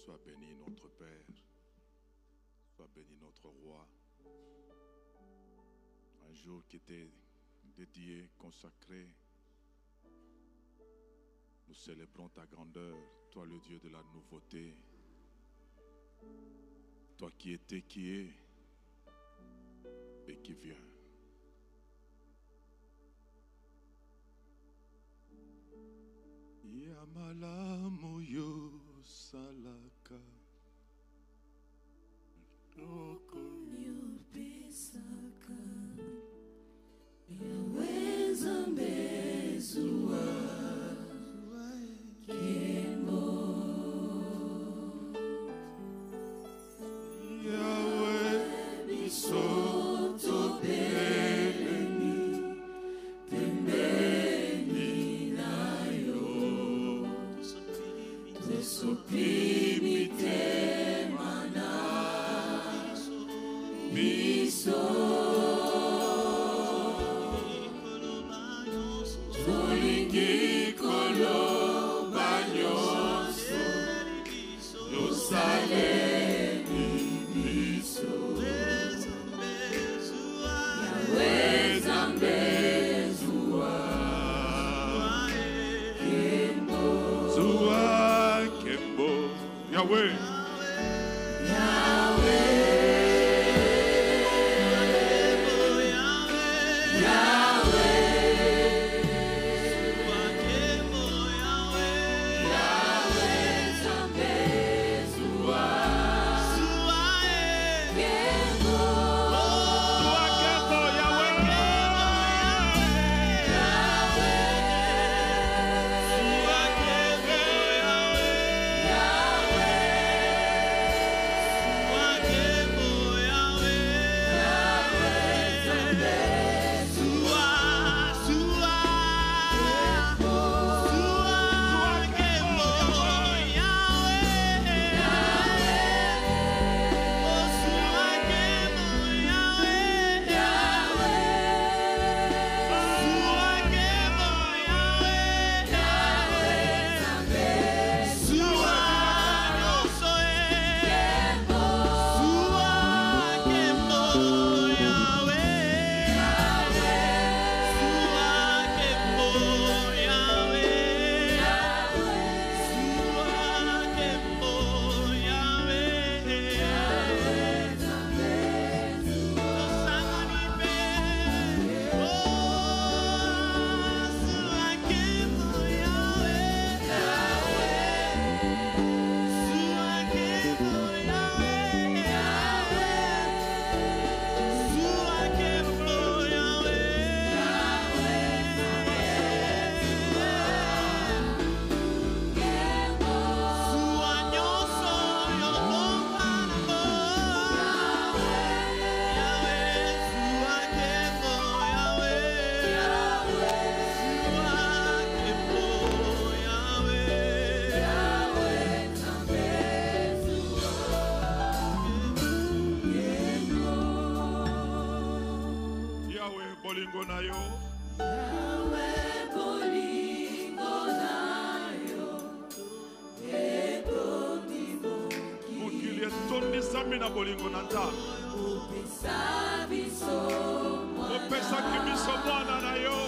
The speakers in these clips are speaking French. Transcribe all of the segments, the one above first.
Sois béni notre Père, sois béni notre Roi. Un jour qui était dédié, consacré, nous célébrons ta grandeur, toi le Dieu de la nouveauté, toi qui étais, qui est et qui vient. Yamalamu yo salaka Yubisaka yaweza mbezua kembo Yawe bisoto beleni pembeni nayo tusupimi temana biso tolingi koloba nyonso yosalemi biso yaweza mbezua kembo Zua Kembo Yahweh bolingo na yo mokili etondisami na bolingo na nzambe opesaki biso mwana na yo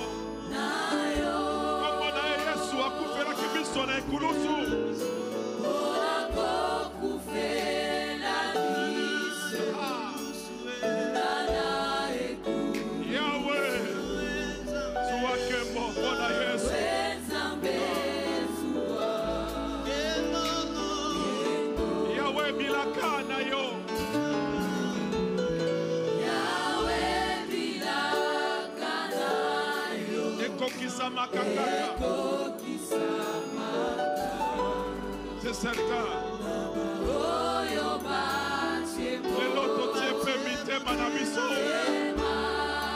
kombo na ye Yesu akufelaki biso na ekulusu c'est certain. Le loto tiepe mite manabiso.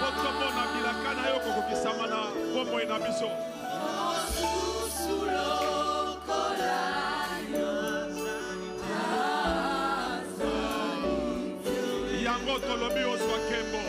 Votre mona bilakana yo kokokisama na bombo inabiso. Yango tolobi oswa Kembo.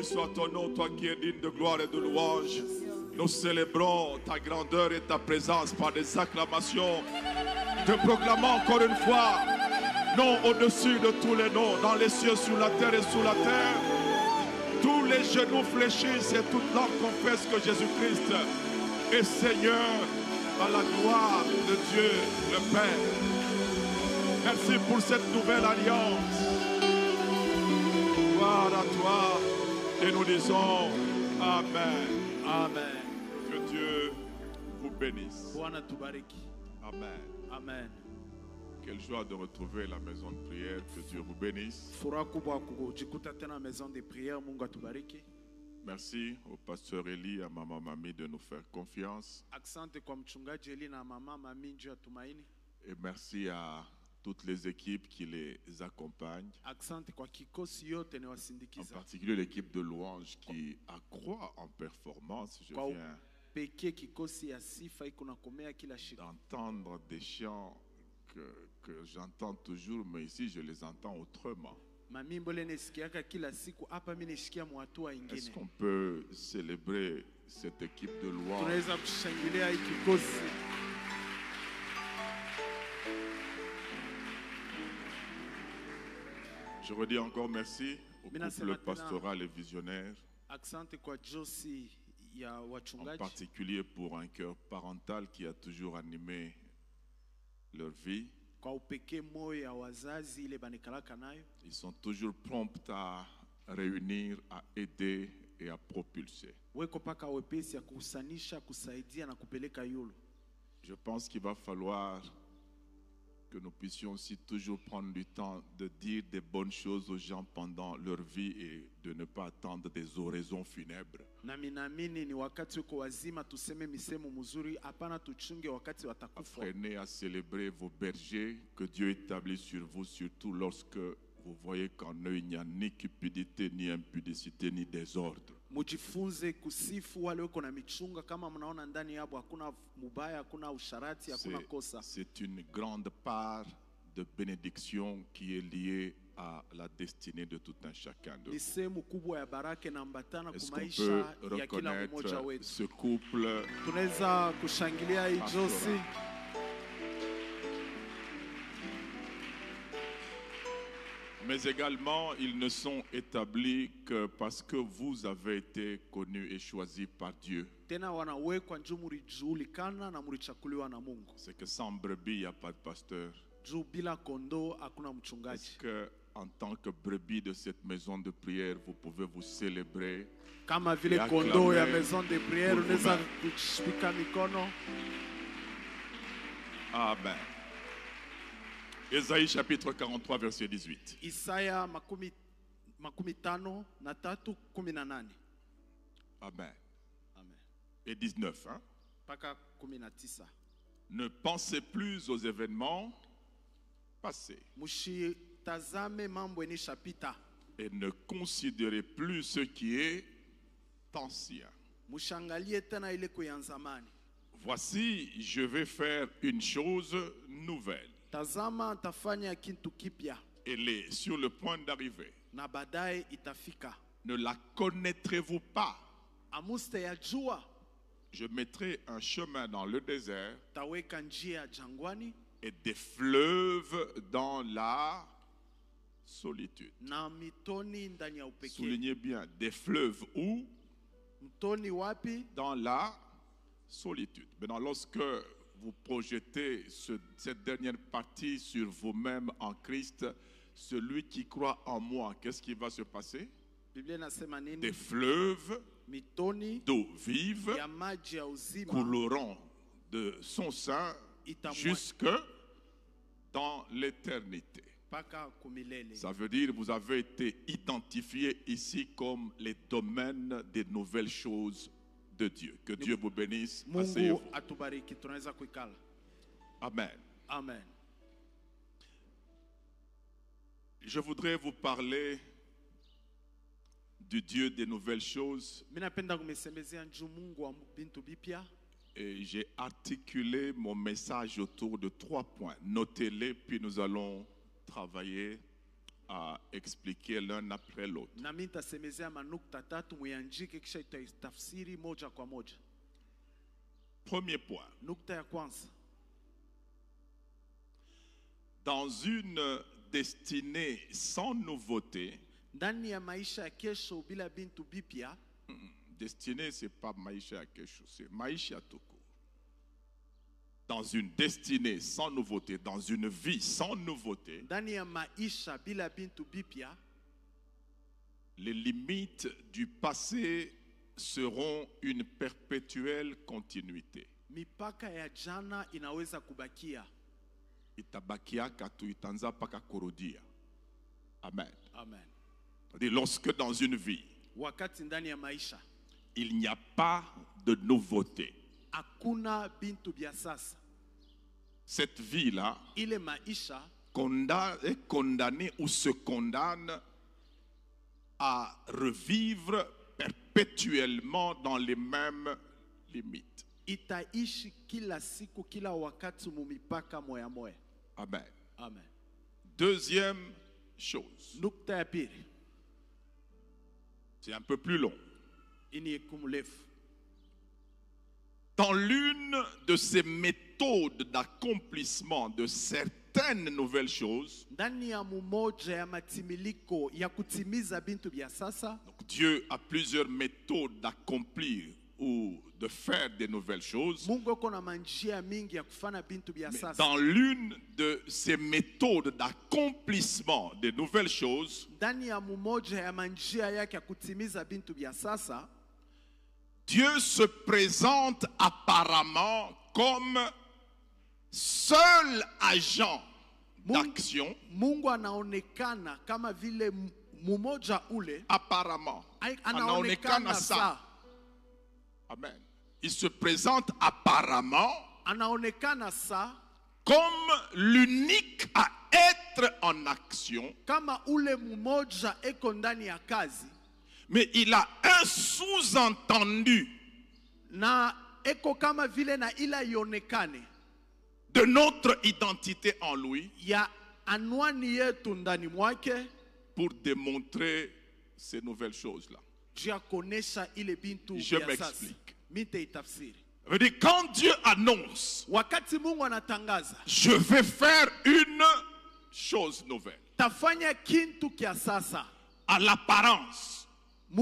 Béni soit ton nom, toi qui es digne de gloire et de louange. Nous célébrons ta grandeur et ta présence par des acclamations. Te proclamons encore une fois, nom au-dessus de tous les noms, dans les cieux, sur la terre et sous la terre. Tous les genoux fléchissent et toute langue confesse que Jésus-Christ est Seigneur dans la gloire de Dieu le Père. Merci pour cette nouvelle alliance. Gloire à toi. Et nous disons Amen. Amen. Que Dieu vous bénisse. Bwana tubariki. Amen. Amen. Quelle joie de retrouver la maison de prière. Que Dieu vous bénisse. Furaha kubwa kujikuta tena maison de prière. Mungu atubariki. Merci au pasteur Eli et à maman Mami de nous faire confiance. Asante kwa mchungaji Eli na mama Mami juu ya tumaini. Et merci à toutes les équipes qui les accompagnent. Asante kwa kikosi yote ni En wasindikiza. particulier l'équipe de louange qui accroît en performance. Je Kwa viens pekee kikosi ya sifa iko nakomea kila siku. d'entendre des chants que j'entends toujours, mais ici je les entends autrement. Mamimbo le nesikiaka kila siku hapa mimi nishikia mwatua Est-ce ingine. qu'on peut célébrer cette équipe de louange? Tunaweza kushangilia hii kikosi. Je redis encore merci au Mina couple sema tena- pastoral et visionnaire, Asante kwa Josi ya en wachungaji. particulier pour un cœur parental qui a toujours animé leur vie. Kwa upekee moyo ya wazazi ile banikalaka nayo. Ils sont toujours prompts à réunir, à aider et à propulser. Weko paka wepesi ya kuhusanisha, kusaidia na kupeleka yulu. Je pense qu'il va falloir que nous puissions aussi toujours prendre du temps de dire des bonnes choses aux gens pendant leur vie et de ne pas attendre des oraisons funèbres. Na minamini ni wakati weko wazima tuseme misemo mzuri, hapana tuchunge wakati watakufa. Apprenez à célébrer vos bergers que Dieu établit sur vous, surtout lorsque vous voyez qu'en eux il n'y a ni cupidité, ni impudicité, ni désordre. Mujifunze kusifu wale weko na michunga, kama mnaona ndani yabo hakuna mubaya, hakuna usharati, hakuna kosa. C'est une grande part de bénédiction qui est liée à la destinée de tout un chacun de Ni vous. sehemu kubwa ya baraka na ambatana Est-ce qu'on kumaisha peut ya kila mmoja reconnaître wetu. ce couple? Tunaweza kushangilia hii Pastoral. Josi. Mais également, ils ne sont établis que parce que vous avez été connus et choisis par Dieu. Tena wanawekwa njoo murijulikana na murichakuliwa na Mungu. C'est que sans brebis, il n'y a pas de pasteur. Juu bila kondoo hakuna Est-ce mchungaji. que, en tant que brebis de cette maison de prière, vous pouvez vous célébrer? Kama vile Ya kondoo ya acclamer maison de prière, pour unaweza vous-même. kushika mikono. Amen. Ésaïe chapitre 43, verset 18. Isaya makumi tano na tatu 18. Amen. Amen. Et 19. Hein? Paka 19. Ne pensez plus aux événements passés Mushitazame mambo yenishapita. et ne considérez plus ce qui est ancien. Mushangalie tena ile ya zamani. Voici, je vais faire une chose nouvelle. Tazama tafanya kitu kipya Elle est sur le point d'arriver. na baadaye itafika. Ne la connaîtrez-vous pas? Amuste ya jua Je mettrai un chemin dans le désert taweka njia jangwani et des fleuves dans la solitude. na mitoni ndani ya upekee. Soulignez bien, des fleuves où? Mtoni wapi? Dans la solitude. Maintenant, lorsque vous projetez cette dernière partie sur vous-même en Christ, celui qui croit en moi, qu'est-ce qui va se passer? Biblia inasema nini? Des fleuves Mitoni d'eau vive ya maji ya uzima couleront de son sein jusque dans l'éternité. mpaka kumilele. Ça veut dire que vous avez été identifiés ici comme les domaines des nouvelles choses de Dieu. Que Dieu vous bénisse. Mungu Asseyez-vous. atubariki, tunaweza kuikala. Amen. Amen. Je voudrais vous parler du Dieu des nouvelles choses Mimi napenda kumesemezea njoo Mungu wa bintu bipya. et j'ai articulé mon message autour de 3 points. Notez-les, puis nous allons travailler à expliquer l'un après l'autre. nami nitasemezea manukta tatu muyanjike kisha itaitafsiri moja kwa moja. Premier point. Nukta ya kwanza, Dans une destinée sans nouveauté, ndani ya maisha ya kesho bila bintu bipya. destinée, c'est pas maïcha à quelque chose, c'est maïcha tout court. Dans une destinée sans nouveauté, dans une vie sans nouveauté, Ndani ya maisha bila bintu bipya, les limites du passé seront une perpétuelle continuité. mipaka ya jana inaweza kubakia. Itabakiaka tu itanza paka kurudia. Amen. Amen. C'est-à-dire, lorsque dans une vie, Wakati ndani ya maisha il n'y a pas de nouveauté, hakuna bintu bya sasa, cette vie-là ile maisha est condamnée ou se condamne à revivre perpétuellement dans les mêmes limites. itaishi kila siku kila wakati mumipaka moya moya. Amen. Amen. Deuxième chose, Nukta ya pili, c'est un peu plus long. ini kumulefu. Dans l'une de ces méthodes d'accomplissement de certaines nouvelles choses, Ndani ya mumoja ya matimiliko ya kutimiza bintu bya sasa, donc Dieu a plusieurs méthodes d'accomplir ou de faire des nouvelles choses. Mungu yuko na manjia mingi ya kufanya bintu bya Mais sasa. dans l'une de ces méthodes d'accomplissement des nouvelles choses, Ndani ya mumoja ya manjia yake ya kutimiza bintu bya sasa, Dieu se présente apparemment comme seul agent d'action, Mungu anaonekana kama vile mumoja ule, apparemment. anaonekana sa. Amen. Il se présente apparemment Anaonekana sa comme l'unique à être en action, kama ule mumoja eko ndani ya kazi, mais il a un sous-entendu na eko kama vile na ila ionekane de notre identité en lui ya anwani yetu ndani mwake, pour démontrer ces nouvelles choses-là. juu ya kuonesha ile bintu Je ya sasa. m'explique. Mite itafsiri. Ça veut dire, quand Dieu annonce, Wakati Mungu anatangaza je vais faire une chose nouvelle, tafanya kintu kia sasa, à l'apparence,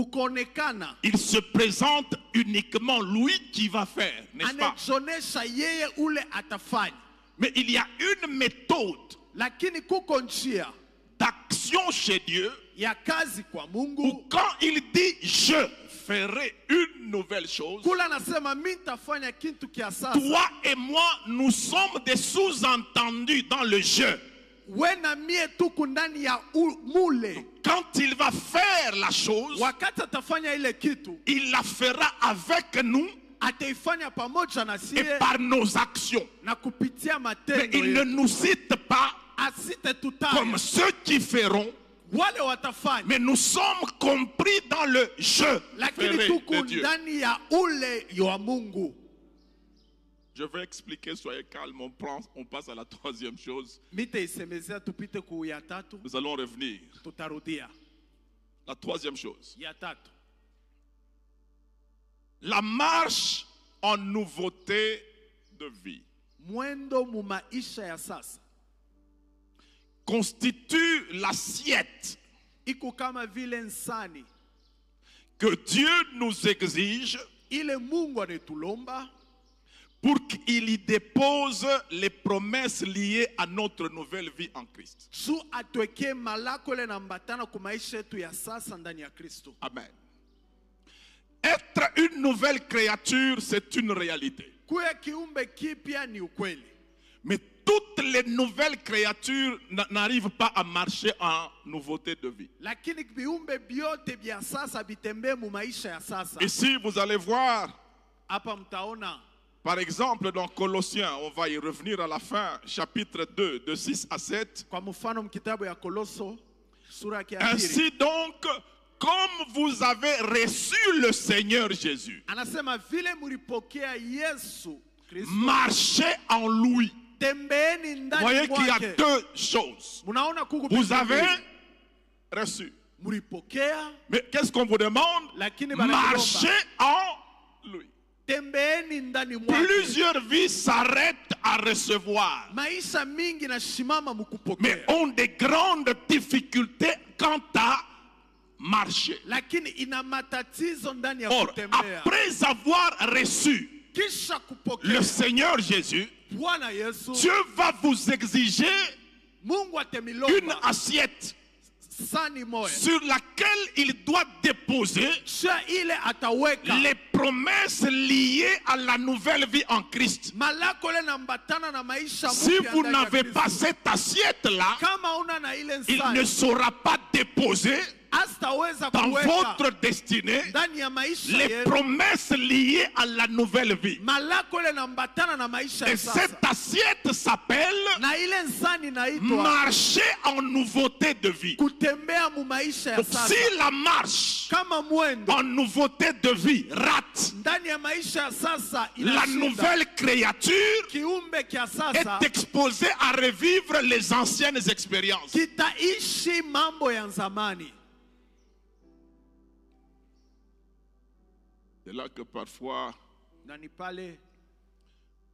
mukonekana il se présente uniquement lui qui va faire, n'est-ce pas? anajonesha yeye ule atafanya, Mais il y a une méthode lakini kuko njia d'action chez Dieu ya kazi kwa où Mungu. quand il dit je ferai une nouvelle chose, Kula anasema mimi nitafanya kintu kia sasa, toi et moi nous sommes des sous-entendus dans le jeu. we na mie tuku ndani ya mule. Quand il va faire la chose, Wakati atafanya ile kitu il la fera avec nous ataifanya pamoja na et sie par nos actions. na kupitia Mais matendo il ne yetu. nous cite pas Asite tutaya comme ceux qui feront, wale watafanya, mais nous sommes compris dans le jeu lakini ferré tuku de Dieu. ndani ya ule wa Mungu. Je vais expliquer, soyez calme, on passe à la troisième chose. Mite isemezea tupite ku ya tatu, Nous allons revenir. tutarudia La troisième chose. ya tatu. La marche en nouveauté de vie Mwendo mu maisha ya sasa constitue l'assiette iko kama vile nsani que Dieu nous exige ile Mungu anetulomba pour qu'il y dépose les promesses liées à notre nouvelle vie en Christ. juu atwekee malako ile nambatana ku maisha yetu ya sasa ndani ya Kristo. Amen. Être une nouvelle créature, c'est une réalité. Kuya kiumbe kipya ni ukweli, Mais toutes les nouvelles créatures n'arrivent pas à marcher en nouveauté de vie. lakini viumbe vyote vya sasa vitembee mu maisha ya sasa. Ici, vous allez voir, Hapa mtaona par exemple, dans Colossiens, on va y revenir à la fin, chapitre 2, de 6 à 7. kwa mfano mkitabu ya Koloso sura ya pili. Ainsi donc, comme vous avez reçu le Seigneur Jésus, Anasema vile mulipokea Yesu Kristo, marchez en lui. tembeeni Vous ndani voyez qu'il y a mwake. deux choses. Munaona kuku Vous vitu avez mbili. reçu. mulipokea, Mais qu'est-ce qu'on vous demande? lakini banagomba Marchez en lui. tembeeni ndani mwake. Plusieurs vies s'arrêtent à recevoir, Maisha mingi na shimama mais mukupokea, ont des grandes difficultés quant à marcher. lakini ina matatizo ndani ya Or, kutembea. après avoir reçu Kisha le kupokea Seigneur Jésus, Bwana Yesu, Dieu va vous exiger Mungu une atemilomba assiette sani moya sur laquelle il doit déposer sha ile ataweka les promesses liées à la nouvelle vie en Christ. malako le nambatana na maisha Si mpya vous ndani ya n'avez Kristo. pas cette assiette-là, Kama una na ile il ne nsani saura pas déposer astaweza dans kuweka votre destinée ndani ya maisha les yenu promesses liées à la nouvelle vie. malako le nambatana na maisha Et ya cette sasa, assiette s'appelle na ile nsani naitwa marcher en nouveauté de vie. kutembea mu maisha ya Donc, sasa. si la marche Kama mwendo en nouveauté de vie rate, ndani ya maisha ya sasa la inashinda, nouvelle créature kiumbe kya sasa est exposée à revivre les anciennes expériences. kitaishi mambo ya zamani. C'est là que parfois Na ni pale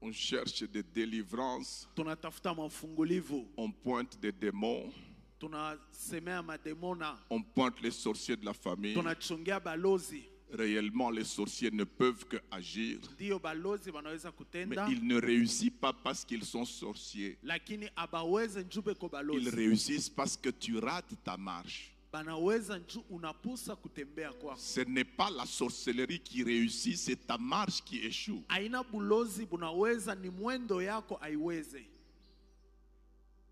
on cherche des délivrances, tunatafuta mafungulivu, on pointe des démons, tunasemea mademona, on pointe les sorciers de la famille. tunachongea balozi. Réellement, les sorciers ne peuvent que agir, Ndio balozi wanaweza mais kutenda, ils ne réussissent pas parce qu'ils sont sorciers. lakini abaweze njube ko Ils balozi, réussissent parce que tu rates ta marche. banaweza nju unapusa kutembea kwako. Ce n'est pas la sorcellerie qui réussit, c'est ta marche qui échoue. Aina bulozi bunaweza, ni mwendo yako aiweze.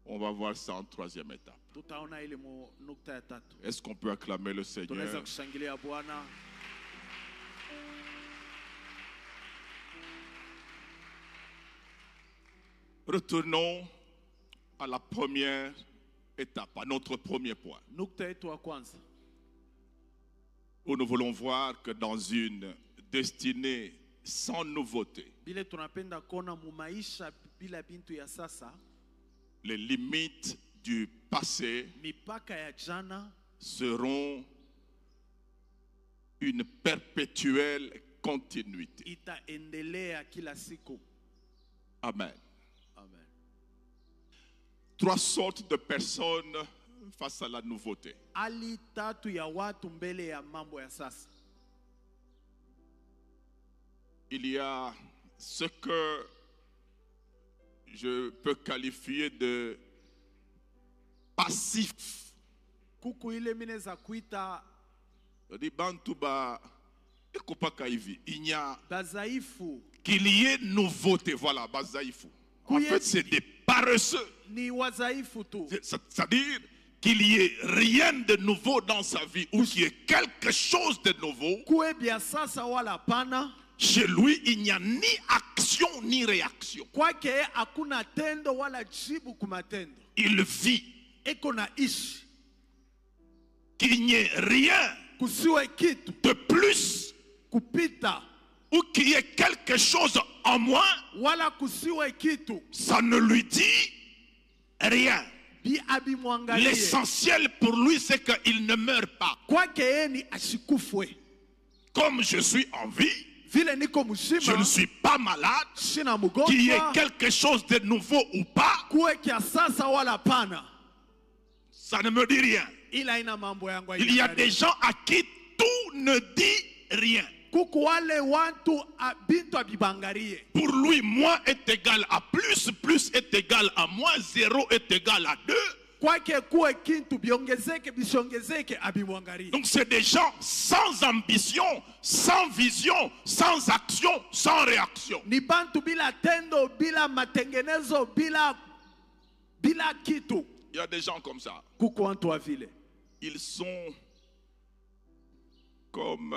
On va voir ça en troisième étape. Tutaona ile mu nukta ya tatu. Est-ce qu'on peut acclamer le Tunaweza Seigneur? kushangilia Bwana. Retournons à la première étape, à notre premier point, Nukta yetu wa kwanza, où nous voulons voir que dans une destinée sans nouveauté, bile tunapenda kuona mu maisha bila bintu ya sasa, les limites du passé mipaka ya jana seront une perpétuelle continuité. itaendelea kila siku. Amen. Amen. Trois sortes de personnes face à la nouveauté. Hali tatu ya watu mbele ya mambo ya sasa. Il y a ce que je peux qualifier de passif. Kuku ile mine za kuita C'est-à-dire, bantu ba ekopaka hivi. Il n'y a bazaifu, qu'il y ait nouveauté. Voilà, bazaïfou. En Kuye- fait, c'est des paresseux. ni wazaifu tu. C'est-à-dire qu'il y ait rien de nouveau dans sa vie ou qu'il y ait quelque chose de nouveau. Kuwe bia sasa wala pana. Chez lui, il n'y a ni action ni réaction. Kwake hakuna tendo wala jibu kumatendo. Il vit. Eko na ishi. Qu'il n'y ait rien Kusiwe kitu de plus kupita ou qu'il y ait quelque chose en moins, wala kusiwe kitu ça ne lui dit rien. bi abimwangalie. L'essentiel pour lui, c'est qu'il ne meurt pas. Kwake ni ashikufwe. Comme je suis en vie, Vile niko je mshima, ne suis pas malade, shina qu'il y ait mgonjwa, quelque chose de nouveau ou pas, kuwe kia sasa wala pana. ça ne me dit rien. Ila ina mambo yangu Il y a hainiangalie. des gens à qui tout ne dit rien. Kuku wale watu bintu abibangarie. Pour lui, moins est égal à plus, plus est égal à moins, 0 est égal à 2. Kwake kuwe kintu biongezeke bisiongezeke abimwangalie. Donc c'est des gens sans ambition, sans vision, sans action, sans réaction. Ni bantu bila tendo, bila matengenezo, bila kitu. Il y a des gens comme ça. Kuku wantu wa vile. Ils sont comme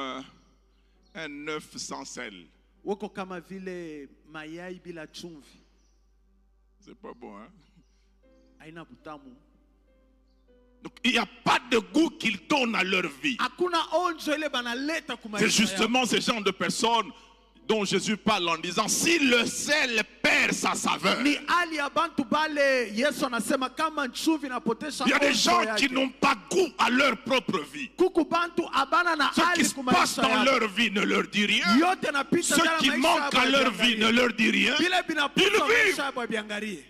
un œuf sans sel. Wako kama vile mayai bila chumvi. C'est pas bon, hein? Haina butamu. Donc il n'y a pas de goût qu'ils donnent à leur vie. Hakuna onjo ile banaleta C'est kumaisha yao. justement ce genre de personnes. dont Jésus parle en disant si le sel perd sa saveur. Ni hali ya bantu bale Yesu anasema kama nchuvi inapotesha Il y a des gens onjo qui yake. n'ont pas goût à leur propre vie. Kuku bantu abana na Ce qui hali se passe kumaisha dans yao. leur vie ne leur dit rien. Yote napita Ce ndani qui ya maisha manque yao à leur vie yabiangalie. ne leur dit rien. Vile Ils vinapita vivent. maisha yao biangalie.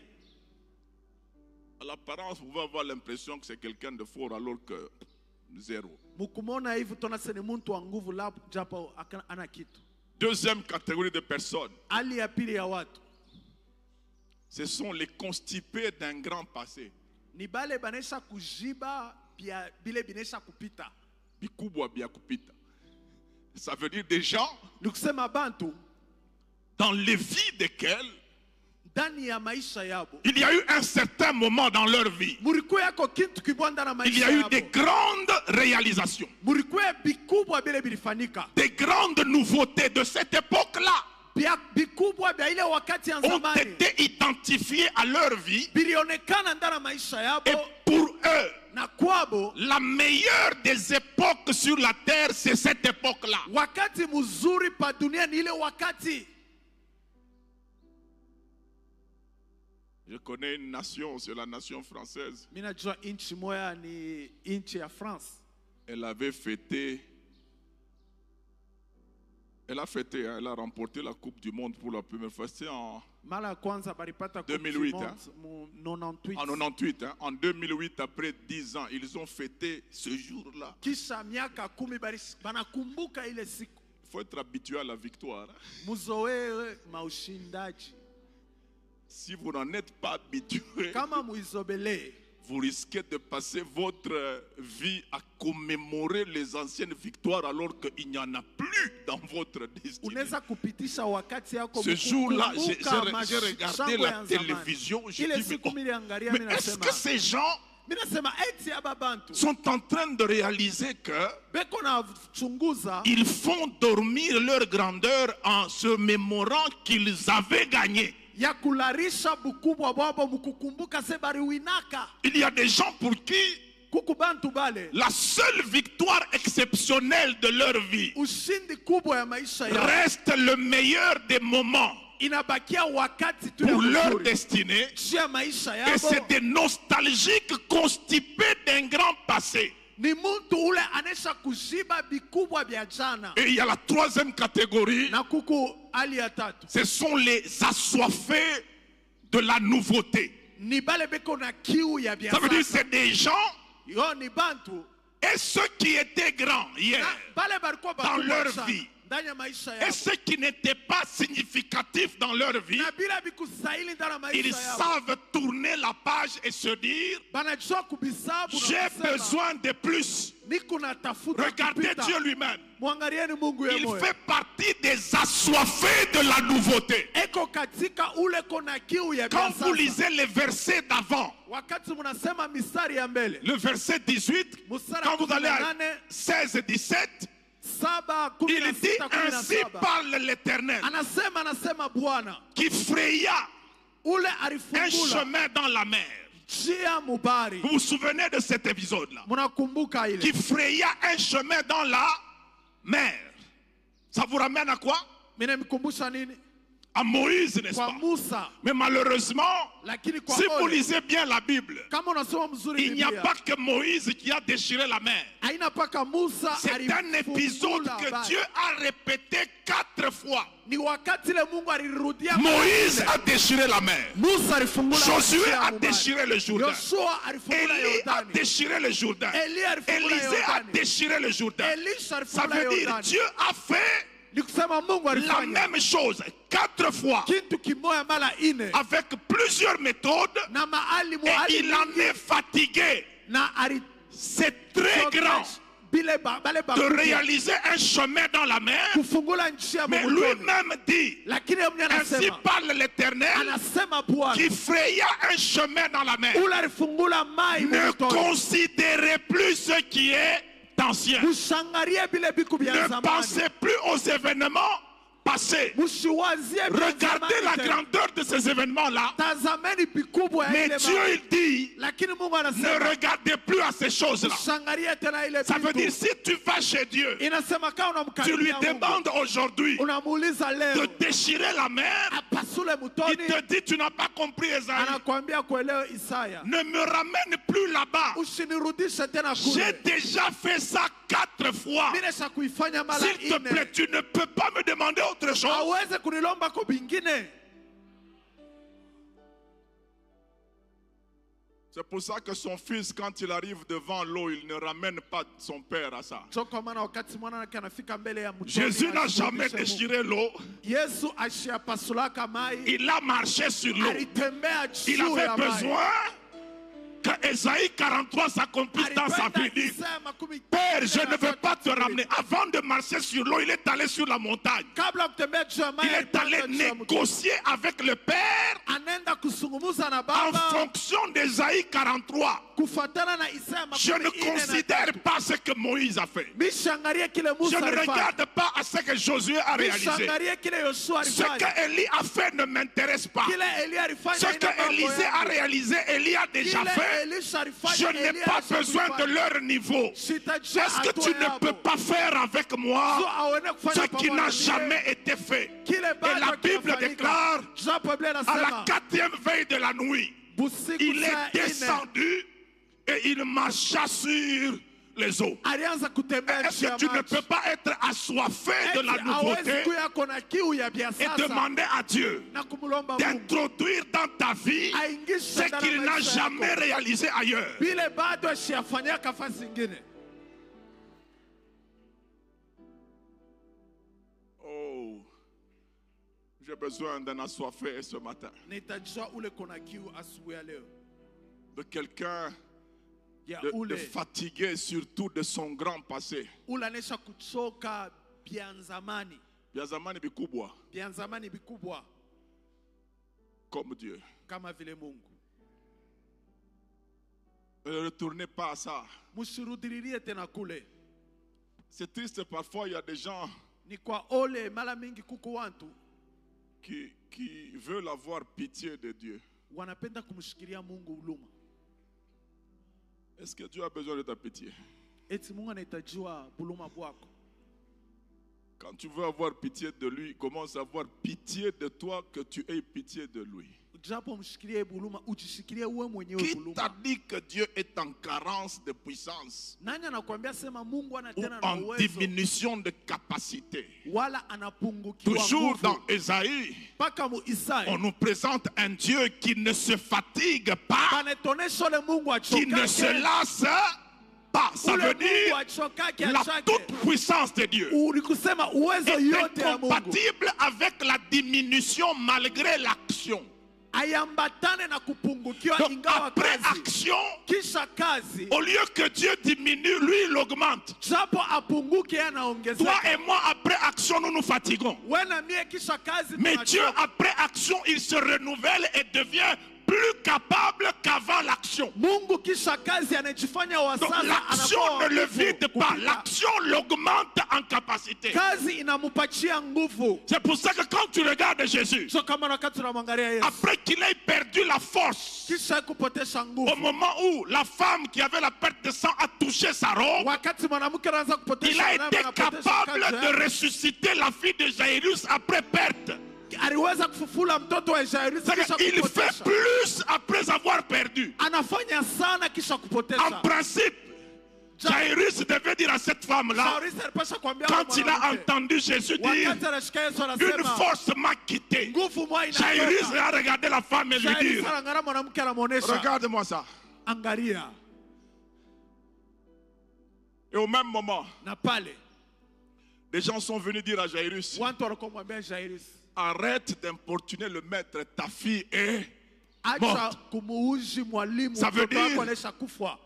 À l'apparence, vous pouvez avoir l'impression que c'est quelqu'un de fort alors que zéro. Mukumona hivi tunasema ni mtu wa nguvu lapo japo ana kitu. Deuxième catégorie de personnes, Hali ya pili ya watu ce sont les constipés d'un grand passé. ni bale banesha kujiba pia bile binesha kupita. Bikubwa bia kupita. Ça veut dire des gens Nikusema bantu dans les vies desquelles ndani ya maisha yabo il y a eu un certain moment dans leur vie. murikuwa yako kintu kibwanda na Il y maisha a eu yabo. des grandes réalisations, Murikuwa bikubwa bile bilifanyika. des grandes nouveautés de cette époque-là Bia bikubwa bia ile wakati ya ont zamani été identifiées à leur vie. bilionekana ndani ya maisha yabo. Et pour eux, Na kwabo la meilleure des époques sur la terre, c'est cette époque-là. wakati mzuri pa dunia ni ile wakati. Je connais une nation, c'est la nation française. Mimi najua inchi moya ni inchi ya France. Elle avait fêté, elle a remporté la Coupe du Monde pour la première fois. C'était en Mara ya kwanza balipata 2008, Coupe du Monde mu 98. 98. En 2008, après 10 ans, ils ont fêté ce jour-là. Kisha miaka 10 banakumbuka ile siku. Il faut être habitué à la victoire. Muzoee maushindaji. Si vous n'en êtes pas habitué, Kama muizobele vous risquez de passer votre vie à commémorer les anciennes victoires alors qu'il n'y en a plus dans votre destinée. unaweza kupitisha wakati yako Ce jour-là, j'ai mkukumbuka regardé mashambo la ya zamani. télévision. Je Ile dis, siku mimi niliangalia mais mimi est-ce nasema que ces gens mimi nasema eti aba bantu sont en train de réaliser que beko na chunguza ils font dormir leur grandeur en se mémorant qu'ils avaient gagné? ya kularisha bukubwa bwabo mkukumbuka se bari winaka. Il y a des gens pour qui Kuku bantu bale la seule victoire exceptionnelle de leur vie ushindi kubwa ya maisha yao reste le meilleur des moments inabakia wakati tu pour ya leur mzuri. destinée. Chia maisha Et yabo c'est des nostalgiques constipés d'un grand passé. ni muntu ule anesha kujiba bikubwa bya jana. Et il y a la troisième catégorie, Na kuku hali ya tatu ce sont les assoiffés de la nouveauté. ni bale beko na kiu ya bya Ça veut dire que sasa. c'est des gens, Yo ni bantu et ceux qui étaient grands hier, na bale balikuwa dans bakubwa leur sana vie, ndani ya maisha et yao ceux qui n'étaient pas significatifs dans leur vie, na bila bikusaili ndani ya ils maisha yao savent tourner la page et se dire, banajua kubisabu na j'ai kusema, besoin de plus. niko natafuta Regardez kupita. Dieu lui-même. Mwangalieni Mungu ye Il moyo. fait partie des assoiffés de la nouveauté. Eko katika ule kona kiu ya Quand bya vous sasa. lisez les versets d'avant, Wakati munasema mistari ya mbele le verset 18, Mstari quand vous allez à 18, 16 et 17, 7, il 16, dit, ainsi 17. parle l'Éternel, Anasema Bwana qui fraya ule un alifungula chemin dans la mer. njia mubari. Vous vous souvenez de cet épisode-là? Munakumbuka Qui ile fraya un chemin dans la mer. Ça vous ramène à quoi? minamkumbusha nini? À Moïse, n'est-ce Kwa pas? Musa. Mais malheureusement, Lakini kwa si vous ole lisez bien la Bible, kama unasoma mzuri il n'y a Biblia, pas que Moïse qui a déchiré la mer. haina paka Musa C'est un épisode alifungula que bahari. Dieu a répété 4 fois. Ni wakati ile Mungu alirudia Moïse mara a déchiré la mer. Musa alifungula Josué njia a mubari. déchiré le Jourdain. Yoshua alifungula Élie a Yordani. déchiré le Jourdain. Eli alifungula Élisée a Yordani. déchiré le Jourdain. Elisha Ça alifungula veut dire Yordani. Dieu a fait Ni kusema Mungu la alifanya même chose 4 fois kitu kimoya mara ine avec plusieurs méthodes na mahali et il en est fatigué. na C'est très grand bile bale de réaliser un chemin dans la mer. kufungula njia Mais motoni. lui-même dit, Lakini yeye mwenyewe ainsi anasema parle l'Éternel, anasema Bwana qui fraya un chemin dans la mer. ule alifungula mai Ne motoni. considérez plus ce qui est ancien. Mushangarie bile biku bya Ne zamani. pensez plus aux événements passés. Mushiwazie bile Regardez zamani la tena. grandeur de ce ces événements-là. tazameni vikubwa ya Mais ile Dieu, mambo. il dit, Lakini Mungu ne anasema regardez plus à ces choses-là. ushangalie tena ile Ça veut dire, vitu. si tu vas chez Dieu, Inasema kama tu lui unamkaribia Mungu, demandes aujourd'hui unamuuliza de leo déchirer la mer, apasule il mtoni, te dit, tu n'as pas compris Esaïe. anakuambia kuelewa Isaya, Ne me ramène plus là-bas. usinirudishe tena J'ai kule. déjà fait ça 4 fois. Mimi nisha kuifanya mara S'il te plaît, 4. tu ne peux pas me demander autre chose. Hawezi kunilomba kwa bingine. C'est pour ça que son fils, quand il arrive devant l'eau, il ne ramène pas son père à ça. So kwa maana wakati mwana wake anafika mbele ya mtoni, Jésus n'a jamais asirudishe Mungu. déchiré l'eau. Yesu ashiapasulaka mai, Il a marché sur l'eau. alitembea Il juu ya avait mai. besoin que Ésaïe 43 s'accomplisse dans sa vie. Il dit, Père, je ne veux pas te ramener. Avant de marcher sur l'eau, il est allé sur la montagne. Kabla ya kutembea juu ya mai, Il est allé alipanda juu ya mtoni. négocier avec le Père Anaenda kusungumuza na en Baba fonction d'Ésaïe 43. kufuatana na Isaya Je ne 43. considère pas ce que Moïse a fait. Mishangarie kile Je Musa ne alifanya. regarde pas à ce que Josué a réalisé. Mishangarie kile Yoshua Ce alifanya. que Élie a fait ne m'intéresse pas. Kile Elia alifanya Ce haina que mambo Élisée a yangu. réalisé, Élie a déjà Kile fait. Elisha alifanya, Je n'ai Elia pas alisha besoin de kuifanya. leur niveau. Sitajua Est-ce que hatua tu ne yabo. peux pas faire avec So moi aone kufanya ce qui pamoja n'a na jamais mie. été fait? Kile Et bado la Bible kinafanyika. déclare, Japo Biblia à la inasema 4e veille de la nuit, busiku il saa est nne descendu et il marcha sur les eaux. alianza kutembea Est-ce juu que ya tu ne maji. peux pas être assoiffé de la Eti nouveauté hawezi kuya kona kiu ya vya et sasa demander à Dieu na kumlomba Mungu d'introduire dans ta vie aingishe ce ndani qu'il ya n'a maisha jamais yako. réalisé ailleurs? Vile bado ashiyafanyia kafasi zingine. Oh, j'ai besoin d'un assoiffé ce matin, Nitajua ule kona kiu asubuhi ya leo. de quelqu'un Ya de ule fatigué surtout de son grand passé. ule anesha kuchoka bianzamani. Vya zamani vikubwa Bianzamani vikubwa comme Dieu. kama vile Mungu. Ne retournez pas à ça. Musirudililie tena kule. C'est triste, parfois il y a des gens Ni kwa ole mara mingi kuku watu qui veulent avoir pitié de Dieu. wanapenda kumshikilia Mungu uluma. Est-ce que Dieu a besoin de ta pitié? Eti Mungu anahitajiwa buluma bwako. Quand tu veux avoir pitié de lui, commence à avoir pitié de toi, que tu aies pitié de lui. Japo mshikilie buluma, ujishikilie uwe mwenyewe Qui t'a buluma. dit que Dieu est en carence de puissance Nani anakuambia sema Mungu ana ou tena na en uwezo diminution de capacité? wala anapungukiwa Toujours nguvu? dans Ésaïe, Paka mu Isaya on nous présente un Dieu qui ne se fatigue pas, panetonesha ule Mungu qui ne se achokake. lasse pas. Ça Ule veut Mungu dire achokake la achake. toute puissance de Dieu Ulikusema uwezo est yote ya Mungu incompatible avec la diminution malgré l'action. ayambatane na kupungukiwa Donc ingawa après kazi. action, Kisha kazi au lieu que Dieu diminue, lui il augmente. japo apunguke Toi anaongezeka. et moi, après action, nous nous fatiguons. Wena mie kisha kazi Mais Dieu, tunachoka. après action, il se renouvelle et devient plus capable qu'avant l'action. Mungu kisha kazi anajifanya wa Donc sasa l'action anakuwa ne le nguvu vide pas, kupita. l'action l'augmente en capacité. Kazi inamupatia nguvu. C'est pour ça que quand tu regardes Jésus, So kama wakati tunamwangalia Yesu après qu'il ait perdu la force, kisha kupotesha au nguvu, moment où la femme qui avait la perte de sang a touché sa robe, wakati mwanamke anaanza il kupotesha a damu, été anapotesha capable kazi de yake, ressusciter la fille de Jairus après perte. aliweza kufufula mtoto wa Jairus kisha C'est-à-dire, il fait kupotesha. plus après avoir perdu. Anafanya sana kisha En kupotesha. principe, Jairus devait dire à cette femme-là, Jairus alipasha kuambia quand il a mwanamke, entendu Jésus dire, wakati anashika Yesu une anasema force m'a quitté. nguvu moja Jairus inatoka. a regardé la femme et lui Jairus dit, anaangalia mwanamke anamuonesha, regarde-moi ça. angalia. Et au même moment, Na pale des gens sont venus dire à Jairus, watu walikuwa kumwambia Jairus, arrête d'importuner le maître, ta fille est acha morte. kumuuji mwalimu, Ça veut mtoto wako dire- anaisha kufa.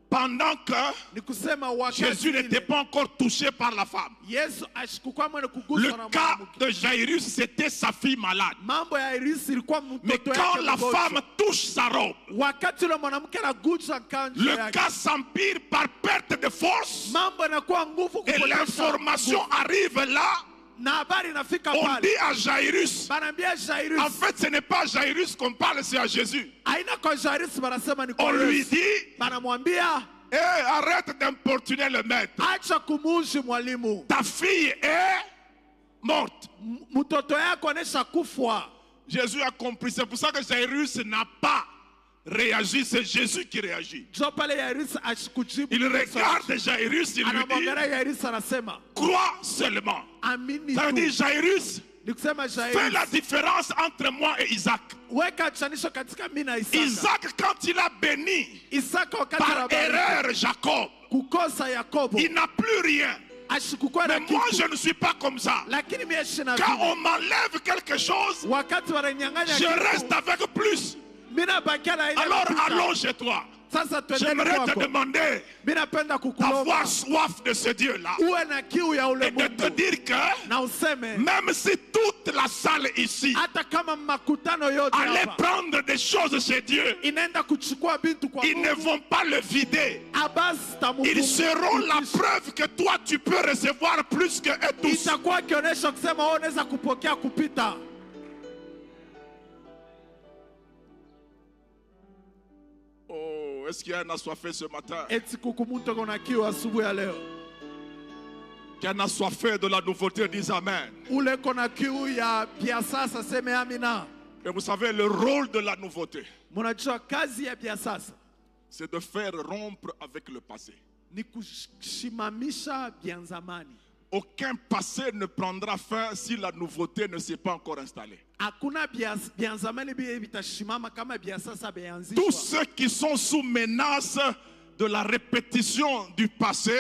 Pendant que Ni kusema wakati Jésus n'était ile, pas encore touché par la femme. Yesu ashikukuwa mwenye Le kuguswa na cas mwanamke. de Jairus, c'était sa fille malade. Mambo ya Jairus ilikuwa Mais mtoto quand yake la mgonjwa. femme touche sa robe, Wakati ule mwanamke anagusa kanjo le yake, cas s'empire par perte de force. mambo yanakuwa nguvu Et kupotesha l'information nguvu. arrive là na habari inafika On pale, dit à Jairus. banaambia Jairus, En fait, ce n'est pas à Jairus qu'on parle, c'est à Jésus. aina kwa Jairus, banasema ni On kwa lui Yesu. dit, Banamwambia, arrête d'importuner le maître. acha kumuuji mwalimu, Ta fille est morte. mtoto yako anesha kufwa. Jésus a compris. C'est pour ça que Jairus n'a pas réagi. C'est Jésus qui réagit. Jo pale Jairus ashikujibu. Il regarde Jairus, il lui dit, Anamwangalia Jairus anasema, crois seulement. amini Ça veut dire, tu. Jairus, Nikusema fais Jairus, la différence entre moi et Isaac. weka chanisho katika mimi na Isaka. Isaac, quand il a béni Isaka wakati par anabariki, erreur Jacob, kukosa Yakobo, il n'a plus rien. ashikukuwa Mais na moi, kitu. je ne suis pas comme ça. Lakini mimi shina Quand vile. on m'enlève quelque chose, Wakati wananyang'anya je reste kitu, avec plus. mimi nabakia na ile Alors kupita. allons chez toi. Sasa twendeni J'aimerais te kwako. demander Mimi napenda kukulomba d'avoir soif de ce Dieu-là uwe na kiu ya et de te ulimwengu dire que na useme, même si toute la salle ici hata kama makutano yote allait hapa prendre des choses chez Dieu, inaenda kuchukua bintu kwa ils ne Mungu, vont pas le vider. abasi Ils seront la preuve que toi tu peux recevoir plus que eux tous. itakuwa kionyesho kusema wewe unaweza kupokea kupita. Oh, est-ce qu'il y a un assoiffé ce matin? Eti kukumuto kona kiu asubuhi ya leo, Qui a un assoiffé de la nouveauté, dis Amen. ule kona kiu ya bia sasa, seme amina. Et vous savez, le rôle de la nouveauté, Mnajua kazi ya bia sasa c'est de faire rompre avec le passé. ni kushimamisha bia zamani. Aucun passé ne prendra fin si la nouveauté ne s'est pas encore installée. Hakuna bia zamani bia vitashimama kama bia sasa Tous beanzishwa. ceux qui sont sous menace de la répétition du passé,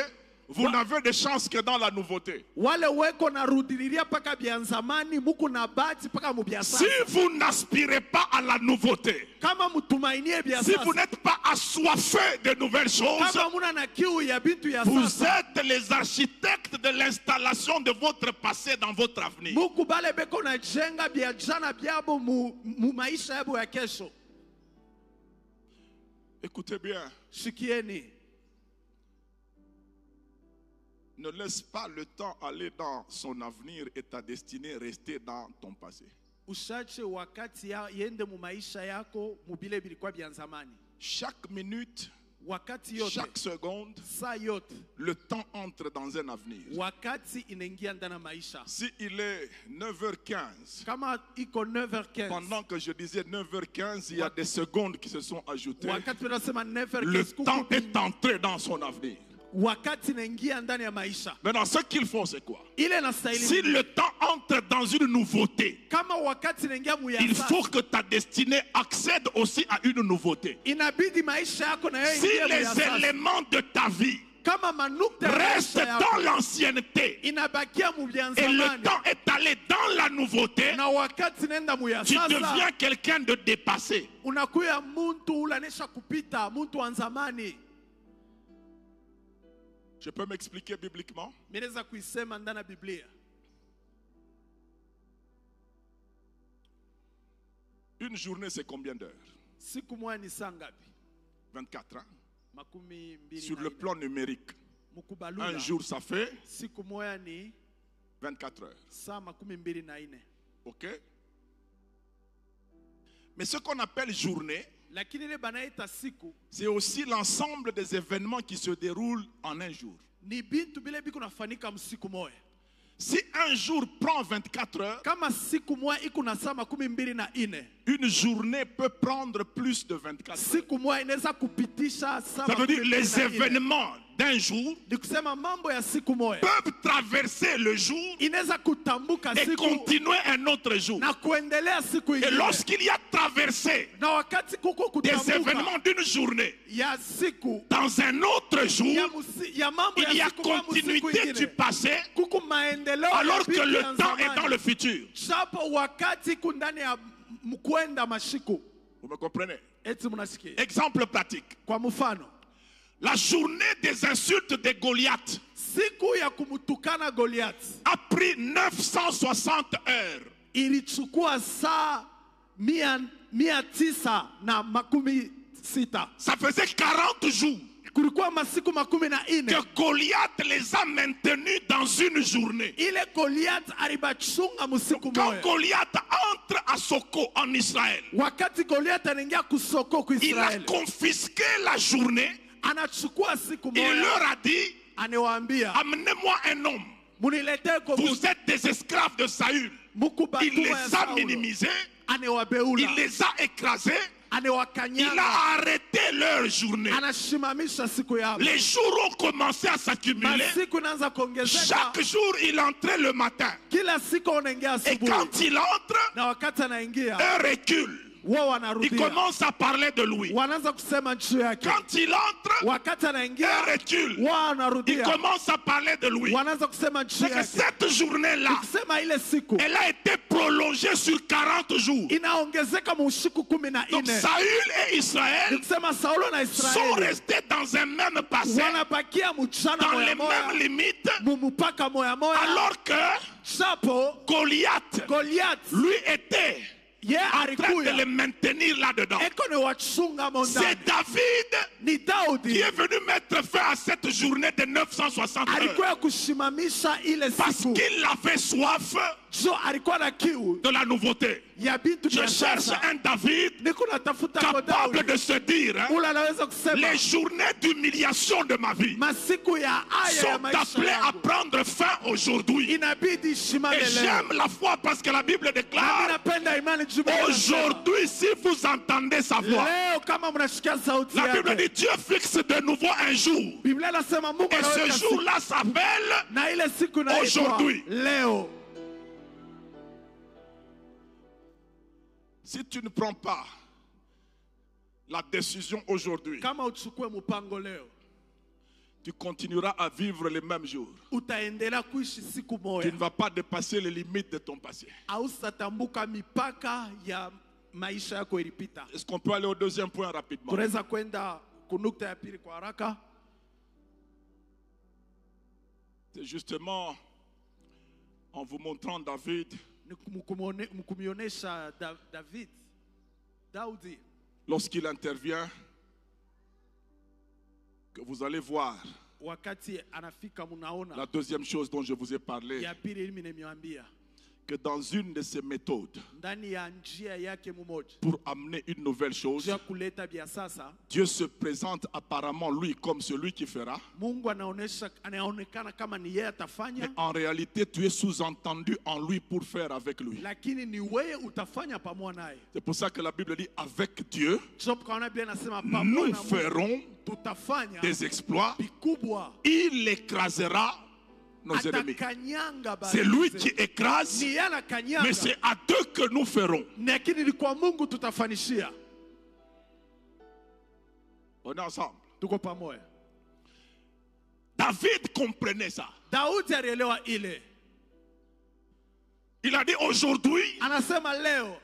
vous n'avez de chance que dans la nouveauté. Wale weko na rudiliria paka bia zamani, muku na bati paka mu bia Si sasa. vous n'aspirez pas à la nouveauté, Kama mutumainie bia si sasa, vous n'êtes pas assoiffé de nouvelles choses, kama muna na kiu ya bintu ya vous sasa, êtes les architectes de l'installation de votre passé dans votre avenir. muku bale beko na jenga bia jana biabo mu maisha yabo ya kesho. Écoutez bien, Shikieni, ne laisse pas le temps aller dans son avenir et ta destinée rester dans ton passé. ushache wakati ya yende mu maisha yako mubile bilikuwa bia zamani. Chaque minute, Wakati yote, chaque seconde, saa yote, le temps entre dans un avenir. wakati inaingia ndani ya maisha. Si il est 9h15, Kama iko 9h15, pendant que je disais 9h15, il y a des secondes qui se sont ajoutées. wakati tunasema Le 9h15, temps est entré dans son avenir. wakati inaingia ndani ya maisha. Maintenant, ce qu'il faut, c'est quoi? Ile nastahili, Si le temps entre dans une nouveauté, kama wakati inaingia mu ya il sasa, faut que ta destinée accède aussi à une nouveauté. inabidi maisha yako na yeye Si ingie mu ya les sasa. éléments de ta vie Kama manukta ya restent maisha yako dans l'ancienneté inabakia mu bia et le zamani, temps est allé dans la nouveauté, na wakati nenda mu ya tu sasa, deviens quelqu'un de dépassé. unakuya muntu ulanesha kupita muntu wa zamani. Je peux m'expliquer bibliquement? Minaweza kuisema ndani ya Biblia. Une journée, c'est combien d'heures? Siku moja ni saa ngapi? 24 ans. Makumi mbili Sur na le ine. plan numérique, Mukubalula, un jour, ça fait siku moja ni 24 heures. saa makumi mbili na ine. OK? Mais ce qu'on appelle journée, Lakini ile banaita siku c'est aussi l'ensemble des événements qui se déroulent en un jour. ni bintu bile biko nafanika msiku moja. Si un jour prend 24 heures, Kama siku moja iko na saa makumi mbili na ine, une journée peut prendre plus de 24 heures. siku moja inaweza kupitisha saa Ça veut makumi dire mbili les na ine. événements d'un jour Ni kusema mambo ya siku moja peuvent traverser le jour inaweza kutambuka et siku continuer un autre jour. na kuendelea siku Et ingine. lorsqu'il y a traversé Na wakati kuko des kutambuka événements d'une journée ya siku dans un autre jour, ya mambo il y ya a siku kwa siku continuité du ingine, passé kuko maendeleo alors ya que vitu le ya temps est zamani. dans le futur. Chapo wakati iko ndani ya mkwenda mashiku. Vous me comprenez? Eti mnasikia? Exemple pratique. Kwa mfano, La journée des insultes de Goliath siku ya kumtukana Goliath a pris 960 heures. ilichukua saa 960. Ça faisait 40 jours. kulikuwa masiku 14 que Goliath les a maintenus dans une journée. ile Goliath alibachunga musiku Quand moja. Goliath entre à Soko en Israël, Wakati Goliath anaingia kusoko ku il a Israeli, confisqué la journée. anachukua siku Il moja, leur a dit, anawaambia amenez-moi un homme. muniletee kwa Vous êtes des esclaves de Saül. Il les a minimisés, anewabeula, il les a écrasés, il anewakanyanga, a arrêté leur journée. anashimamisha siku yao. Les jours ont commencé à s'accumuler. Masiku inaanza kuongezeka, Chaque jour, il entrait le matin. kila siku anaingia Et asubuhi, quand il entre, na wakati anaingia un recul. wao Il wanarudia, commence à parler de lui. wanaanza kusema juu yake. Quand il entre, Wakati un anaingia recul. wao Il wanarudia, commence à parler de lui. wanaanza kusema juu C'est que yake. cette journée-là, Kusema ile siku elle a été prolongée sur 40 jours. inaongezeka mushiku 14. Donc Saül et Israël Kusema Saulo na sont Israeli restés dans un même passé, wanabakia mchana dans moya les moya, mêmes limites, mumupaka moya moya, alors que japo Goliath, Goliath lui, était ye en train de alikuya les maintenir là-dedans. eko ni wachunga mondani. C'est David Ni qui Daudi est venu mettre fin à cette journée de 960 heures. alikuwa kushimamisha ile Parce siku, qu'il avait soif jo alikuwa na kiu de la nouveauté. ya vitu Je vya cherche sasa. un David Niko natafuta kwa capable Daudi de se dire, hein, ule anaweza kusema les journées d'humiliation de ma vie masiku ya aya ya sont maisha appelées à yangu prendre fin aujourd'hui. inabidi ishimame Et leo. j'aime la foi parce que la Bible Nami déclare, napenda imani juu Biblia inasema, aujourd'hui, si vous entendez sa voix, leo kama mnashikia sauti la Bible yake, dit Dieu fixe de nouveau un jour. Biblia inasema Mungu Et anaweka ce siku, jour-là s'appelle na ile siku inaitwa aujourd'hui. leo. Si tu ne prends pas la décision aujourd'hui, Kama uchukue mpango leo, tu continueras à vivre les mêmes jours. utaendelea kuishi siku Tu moja, ne vas pas dépasser les limites de ton passé. hautatambuka mipaka ya maisha yako ilipita. Est-ce qu'on peut aller au deuxième point rapidement? Tunaweza kwenda kunukta ya pili kwa haraka. C'est justement en vous montrant David, Ni mkumionesha Daudi lorsqu'il intervient, que vous allez voir wakati anafika, munaona la deuxième chose dont je vous ai parlé, ya pili mimi nimewambia, que dans une de ces méthodes ndani ya njia yake mmoja pour amener une nouvelle chose, ya kuleta bia sasa, Dieu se présente apparemment lui comme celui qui fera. Mungu anaonekana kama ni yeye atafanya, Mais en réalité, tu es sous-entendu en lui pour faire avec lui. lakini ni wewe utafanya pamoja naye. C'est pour ça que la Bible dit, avec Dieu, Job kaona Biblia inasema nous pamoja na Mungu ferons tutafanya des exploits. vikubwa. Il écrasera nos ennemis. Atakanyanga C'est lui qui écrase, ni yeye anakanyanga, mais c'est à deux que nous ferons. lakini ni kwa Mungu tutafanishia. On est ensemble. Tuko pamoja. David comprenait ça. Daudi alielewa ile. Il a dit aujourd'hui, Anasema leo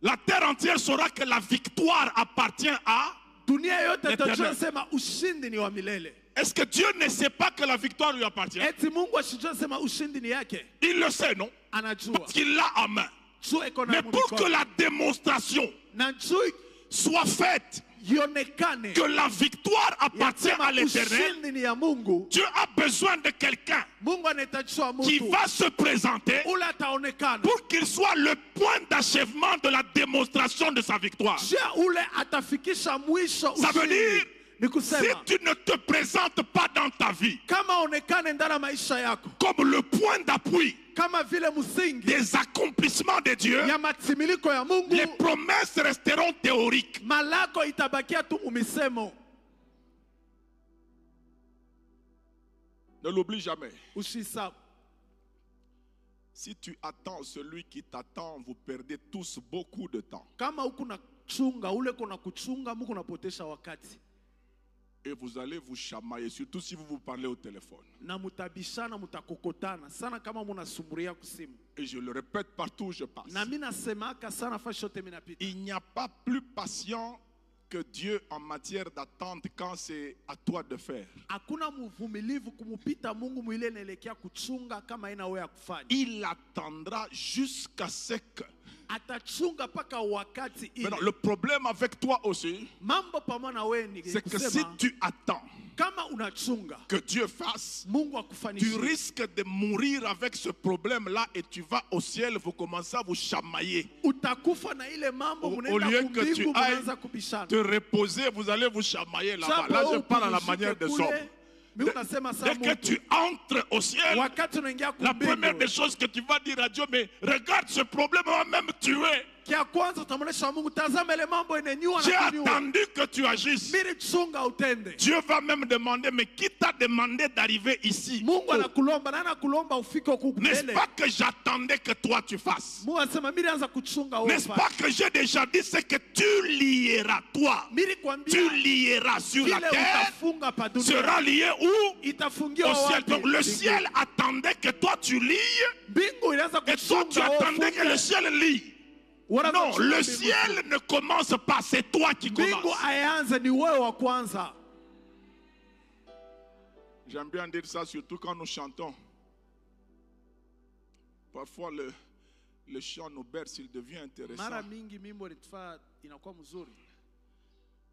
la terre entière saura que la victoire appartient à... dunia yote L'Éternel. itajua sema ushindi ni wa milele. Est-ce que Dieu ne sait pas que la victoire lui appartient? Eti Mungu ashijua sema ushindi ni yake? Il le sait, non? Anajua. Parce qu'il l'a en main. Juu iko na Mais pour que la démonstration na juu soit faite, ionekane que la victoire appartient yasema à l'Éternel, ushindi ni ya Mungu, Dieu a besoin de quelqu'un Mungu anahitajia qui mtu va se présenter ule ataonekana, pour qu'il soit le point d'achèvement de la démonstration de sa victoire. jia ule atafikisha mwisho Ça veut ushindi. dire, Ni si kusema tu ne te présentes pas dans ta vie kama onekane ndani ya maisha yako comme le point d'appui kama vile msingi des accomplissements de Dieu, ya matimiliko ya Mungu, les promesses resteront théoriques. malako itabakia tu umisemo. Ne l'oublie jamais. Ushisabu. Si tu attends celui qui t'attend, vous perdez tous beaucoup de temps. Kama huku na chunga ule kuna kuchunga, Mungu unapotesha wakati Et vous allez vous chamailler, surtout si vous vous parlez au téléphone. na mutabishana, mutakokotana sana kama munasumburia kusimu. Et je le répète partout où je passe. Na mimi nasemaka sana fashi yote mimi napita. Il n'y a pas plus patient que Dieu en matière d'attente quand c'est à toi de faire. Hakuna mvumilivu kumupita Mungu mwile naelekea kuchunga kama ina wewe ya kufanya. Il attendra jusqu'à ce que atachunga paka wakati ile. Maintenant, le problème avec toi aussi, Mambo pamoja na wewe ni c'est que si kusema, tu attends kama unachunga que Dieu fasse, Mungu tu akufanikishe, risques de mourir avec ce problème-là et tu vas au ciel, vous commencez à vous chamailler. utakufa na ile mambo, Au mnaenda lieu que tu kumbingu, ailles mnaanza kubishana. te reposer, vous allez vous chamailler là-bas. Là, je parle à la manière des hommes. Mimi unasema saa Dès que mtu, tu entres au ciel, wakati unaingia la première kumbingu, des choses que tu vas dire à Dieu, mais regarde ce problème, on va même tuer. kia kwanza utamwonyesha Mungu, tazama ile mambo inaniua J'ai na kuniua. attendu que tu agisses. Mimi chunga utende. Dieu va même demander, mais qui t'a demandé d'arriver ici? Mungu anakulomba na anakulomba ufike huku N'est-ce mbele. pas que j'attendais que toi tu fasses? Mungu anasema mimi naanza kuchunga wewe. N'est-ce pas que j'ai déjà dit, c'est que tu lieras toi. Mimi kwambia Tu lieras sur la kile terre, utafunga pa dunia sera lié où? itafungiwa Au ciel. wapi? Donc le ciel attendait que toi tu lies Mbingu inaanza et toi tu kuchunga wewe attendais que le ufunge. ciel lie. Wanaanza Non, kuchunga le mbingu. ciel ne commence pas, c'est toi qui Mbingu commences. ayaanze ni wewe wa kwanza. J'aime bien dire ça, surtout quand nous chantons. Parfois le chant nous berce, il devient intéressant. Mara mingi mimbo litufaa inakuwa mzuri.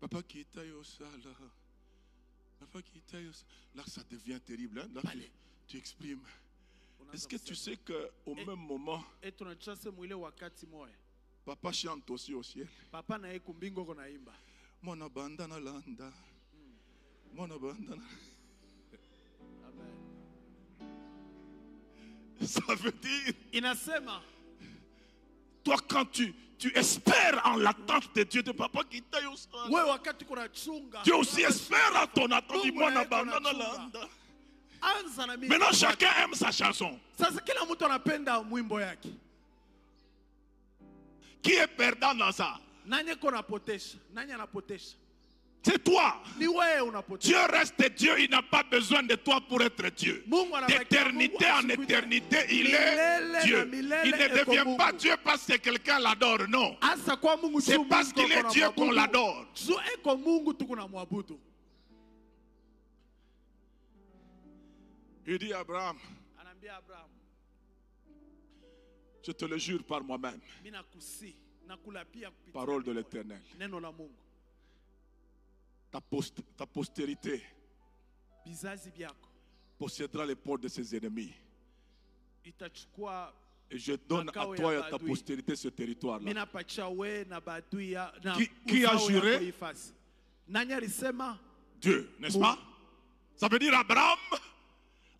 Papa kita yo sala. Papa kita yo sala. Là ça devient terrible, hein? Là tu exprimes. Est-ce que tu sais qu'au même moment, Et tunajua sema ile wakati moya papa chante aussi au ciel? papa na yeye kumbingu kona imba. Mwana banda na landa. Mwana banda na... Amen. Ça veut dire, Inasema toi quand tu espères en l'attente de Dieu, de papa qui t'a yo sala. wewe wakati kuna chunga. Dieu aussi espère en ton attente. Mungu Mwana naye banda na anachunga. landa. Anza na mimi. Maintenant chacun aime sa chanson. Sasa kila mtu anapenda mwimbo yake. Qui est perdant dans ça? Nani kona potesha? Nani anapotesha? C'est toi. Ni wewe unapotesha. Dieu reste Dieu, il n'a pas besoin de toi pour être Dieu. Mungu anabakia D'éternité Mungu en asikuite. éternité, il Milele est na Dieu. milele Il ne eko devient Mungu. pas Dieu parce que quelqu'un l'adore, non. Asa kwa Mungu C'est tu parce Mungu qu'il est kona Dieu qu'on mwabudu. l'adore. Tu eko Mungu tukuna mwabudu. Il dit à Abraham, Anaambia Abraham, je te le jure par moi-même, mimi nakusi nakulapia kupitia parole de neno. l'Éternel, Neno la Mungu. ta postérité Bizazi byako possédera les portes de ses ennemis. itachukua. Et je donne à toi et à ta postérité ce Mimi territoire-là. napatia wewe na badui ya na Qui a uzao juré? yako ifasi. Nani alisema? Dieu, n'est-ce pas? Ça veut dire Abraham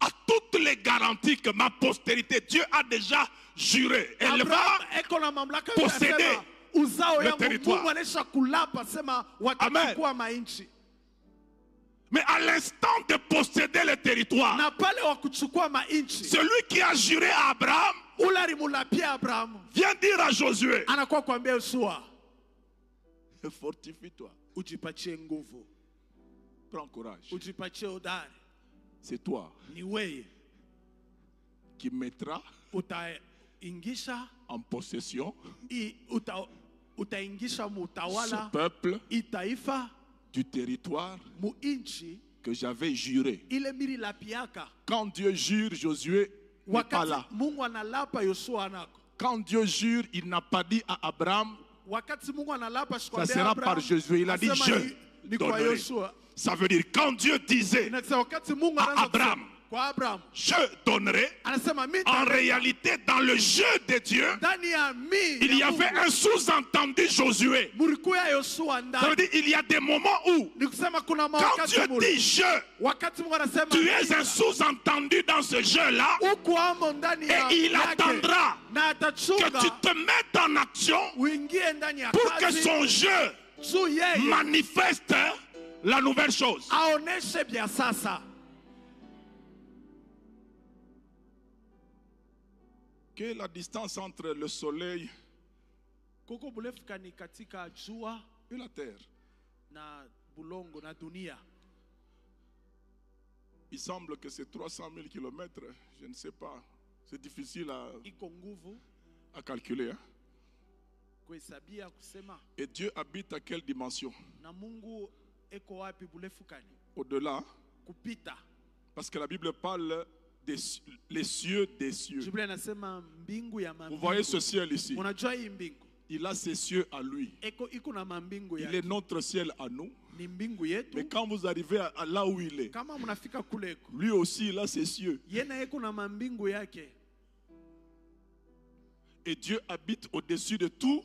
a toutes les garanties que ma postérité, Dieu a déjà juré. Elle va Abraham eko na mamlaka ya posséder kusema, uzao le yangu territoire. Mungu anaisha kulapa sema watachukua mainchi. Mais à l'instant de posséder le territoire, Na pale wa kuchukua mainchi, celui qui a juré à Abraham ule alimulapia Abraham. vient dire à Josué, Anakuwa kuambia Yoshua, fortifie-toi, ujipatie nguvu, prends courage. ujipatie udari. C'est toi Ni wewe qui mettras utaingisha en possession utaingisha ce mutawala peuple itaifa du territoire muinchi que j'avais juré. ile miri lapiaka. Quand Dieu jure, Josué n'est pas Wakati là. Mungu analapa Yoshua anako. Quand Dieu jure, il n'a pas dit à Abraham, Wakati Mungu analapa ça sera par Josué. Il a dit, je ni kwa donnerai. Yoshua. Ça veut dire, quand Dieu disait Inasema wakati Mungu à anaanza Abraham, kusema kwa Abraham, je donnerai, anasema mimi en réalité, dans le jeu de Dieu, ndani ya mimi il y avait un sous-entendu Josué. mlikuwa Yoshua Ça veut ndani. dire, il y a des moments où, Ni kusema kuna quand wakati Dieu muli. dit je, Wakati Mungu anasema tu es un sous-entendu dans ce jeu-là, uko amo ndani ya et il yake. attendra Na que atachunga tu te mettes en action uingie ndani ya pour que kazi son jeu juu yeye manifeste la nouvelle chose. aoneshe vya sasa. Quelle est la distance entre le soleil Kuko burefu kani katika jua et la terre? na bulongo na dunia. Il semble que c'est 300 000 kilomètres. Je ne sais pas. C'est difficile Iko nguvu à calculer. Hein? kuhesabia kusema Et Dieu habite à quelle dimension? na Mungu eko wapi burefu kani Au-delà. kupita. Parce que la Bible parle les cieux des cieux. Biblia inasema mbingu ya Vous mambingu. voyez ce ciel ici? Unajua hii mbingu Il a ses cieux à lui. iko na mambingu Il yake. est notre ciel à nous. Ni mbingu yetu. Mais quand vous arrivez à là où il est, Kama mnafika kuleko, lui aussi il a ses cieux. yena iko na mambingu yake. Et Dieu habite au-dessus de tout.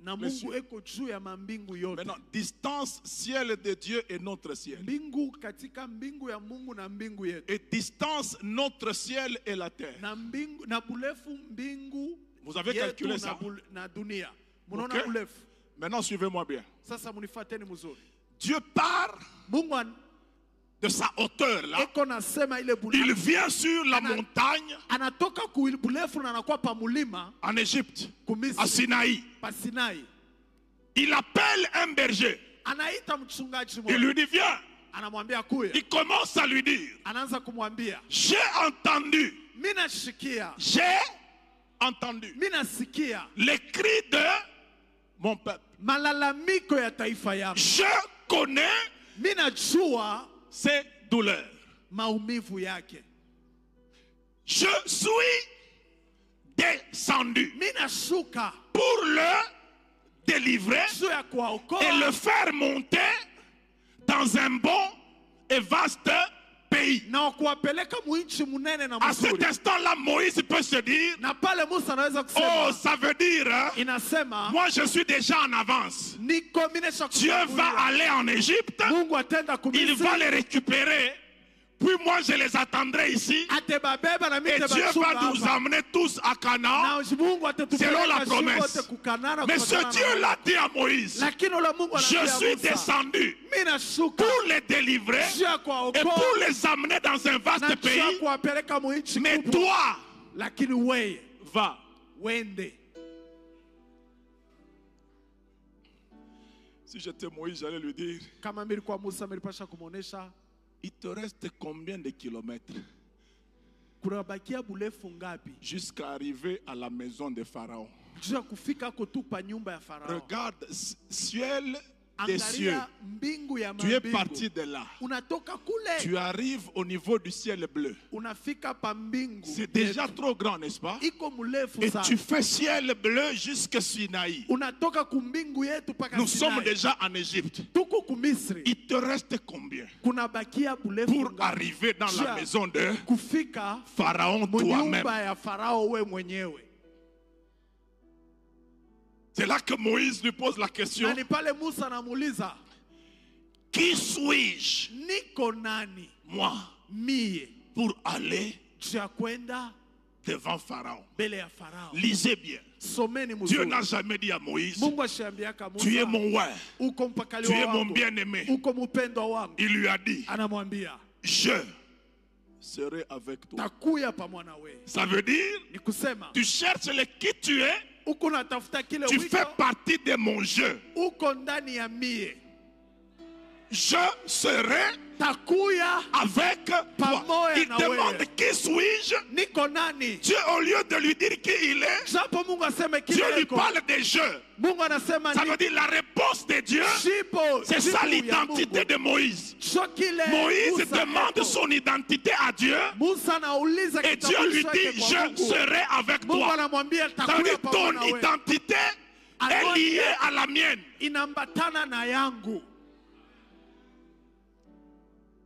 Na Les Mungu cieux. eko juu ya mambingu yote. Maintenant, distance ciel de Dieu et notre ciel. Mbingu katika mbingu ya Mungu na mbingu yetu. Et distance notre ciel et la terre. Na mbingu na bulefu mbingu Vous avez yetu calculé ça? na dunia. Munaona Ok? bulefu. Maintenant, suivez-moi bien. Sasa munifuateni mzuri. Dieu part Mungu de sa hauteur là. eko nasema ile Il bulefu. vient sur la montagne Anatoka ku bulefu na anakuwa pa mulima en Égypte, à Misri, Sinaï. pa Sinai. Il appelle un berger. Anaita mchungaji Il mmoja. lui dit, viens. Anamwambia kuya. Il commence à lui dire, Anaanza kumwambia, j'ai entendu, mimi nashikia, j'ai entendu mimi nasikia les cris de mon peuple. malalamiko ya taifa yangu. Je connais Mimi najua ses douleurs. maumivu yake. Je suis descendu Mimi nashuka pour le délivrer juu ya et kuwaokoa le faire monter dans un bon et vaste pays. na kuwapeleka muinchi munene na À cet mzuri. instant-là, Moïse peut se dire, Na pale Musa anaweza oh, kusema, ça veut dire, hein, inasema moi je suis déjà en avance. niko mimi nesha Dieu va aller en Égypte, Mungu atenda il va kumisri, les récupérer, puis moi je les attendrai ici, atebabeba na mimi et Dieu va nous amener tous à Canaan. na Mungu Selon la atatupeleka promesse. wote kukanana. Mais ce Dieu l'a dit à Moïse, Lakini ule Mungu je anambia suis Musa, descendu mimi nashuka pour les délivrer juu ya et kuwaokoa pour les amener dans un na vaste juu ya pays. kuwapeleka muinchi Mais kubwa. toi, Lakini wewe va. wende. Si j'étais Moïse, j'allais lui dire, Kama mimi kwa Musa nilipasha kumuonesha il te reste combien de kilomètres kunabakia bulefu ngapi jusqu'à arriver à la maison de Pharaon? juu ya kufika kutupa nyumba ya Farao. Regarde, ciel des cieux. Angalia mbingu ya Tu es mambingu. parti de là. Unatoka kule Tu arrives au niveau du ciel bleu. unafika pa mbingu. C'est déjà trop grand, n'est-ce pas? Iko mrefu Et sana. tu fais ciel bleu jusqu'à Sinaï. Unatoka kumbingu yetu paka Nous Sinai. sommes déjà en Égypte. Tuko kumisri. Il te reste combien Kunabakia bulefu pour ngapi arriver dans la Jia maison de kufika Pharaon toi-même? nyumba ya Farao we mwenyewe. C'est là que Moïse lui pose la question. Na ni pale Musa anamuuliza, Qui suis-je, niko nani moi, mie pour aller juu ya kwenda devant Pharaon? mbele ya Farao? Lisez bien. Someni Dieu mzuri. n'a jamais dit à Moïse, Mungu ashambiaka Musa, tu es mon roi, uko mpakali tu es wa mon wangu, bien-aimé. uko mpendwa wangu. Il lui a dit, Anamwambia je serai avec toi. takuya pamoja na wewe. Ça veut dire, Ni kusema tu cherches le qui tu es, uko natafuta kile tu fais wito, partie de mon jeu. uko ndani ya mie. Je serai Takuya avec toi. Pamoja Il na demande wewe. qui suis-je. Niko nani? Dieu, au lieu de lui dire qui il est, Japo Mungu aseme Dieu kile lui iko. parle des jeux. Mungu anasema Ça veut dire la réponse de Dieu, jipo. c'est ça jibu ya l'identité Mungu. de Moïse. So kile Moïse Musa demande eko. son identité à Dieu Musa anauliza et Dieu lui kitambulisho dit, yake kwa je Mungu. serai avec Mungu toi. anamwambia Ça veut takuya dire pamoja ton na wewe. identité est liée à la mienne. Inambatana na yangu.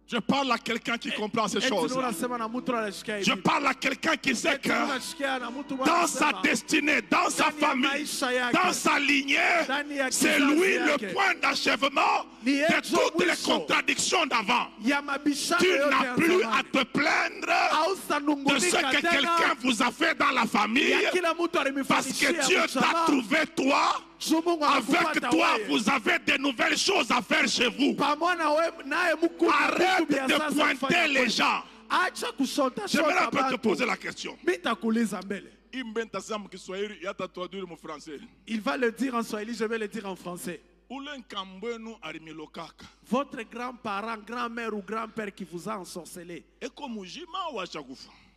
Je parle à quelqu'un qui comprend ces Eti choses. unasema na mtu anashikia hivi. Je parle à quelqu'un qui sait Eti que unashikia na mtu dans sa anasema, destinée, dans sa ndani ya famille, maisha yake, dans sa lignée, ndani ya c'est kizazi lui yake, le point d'achèvement Ni de yeye toutes les mwisho contradictions d'avant. ya mabishano Tu yote n'as ya plus zamani. à te plaindre de ce Hautanungunika que tena quelqu'un vous a fait dans la famille, ya kila mtu parce que alimfanyishia Dieu t'a msamaha. trouvé toi. Juu Mungu Avec anakupata toi, wewe. vous avez de nouvelles choses à faire chez vous. Pamoja na wewe naye mkuu na Arrête vitu vya sasa de pointer kufanya les kweli. gens. Acha kushonta J'aimerais un shonta peu te bantu. poser la question. Mimi nitakuuliza mbele. Français. Il va le dire en swahili, je vais le dire en français. Votre grand-parent, grand-mère ou grand-père qui vous a ensorcelé,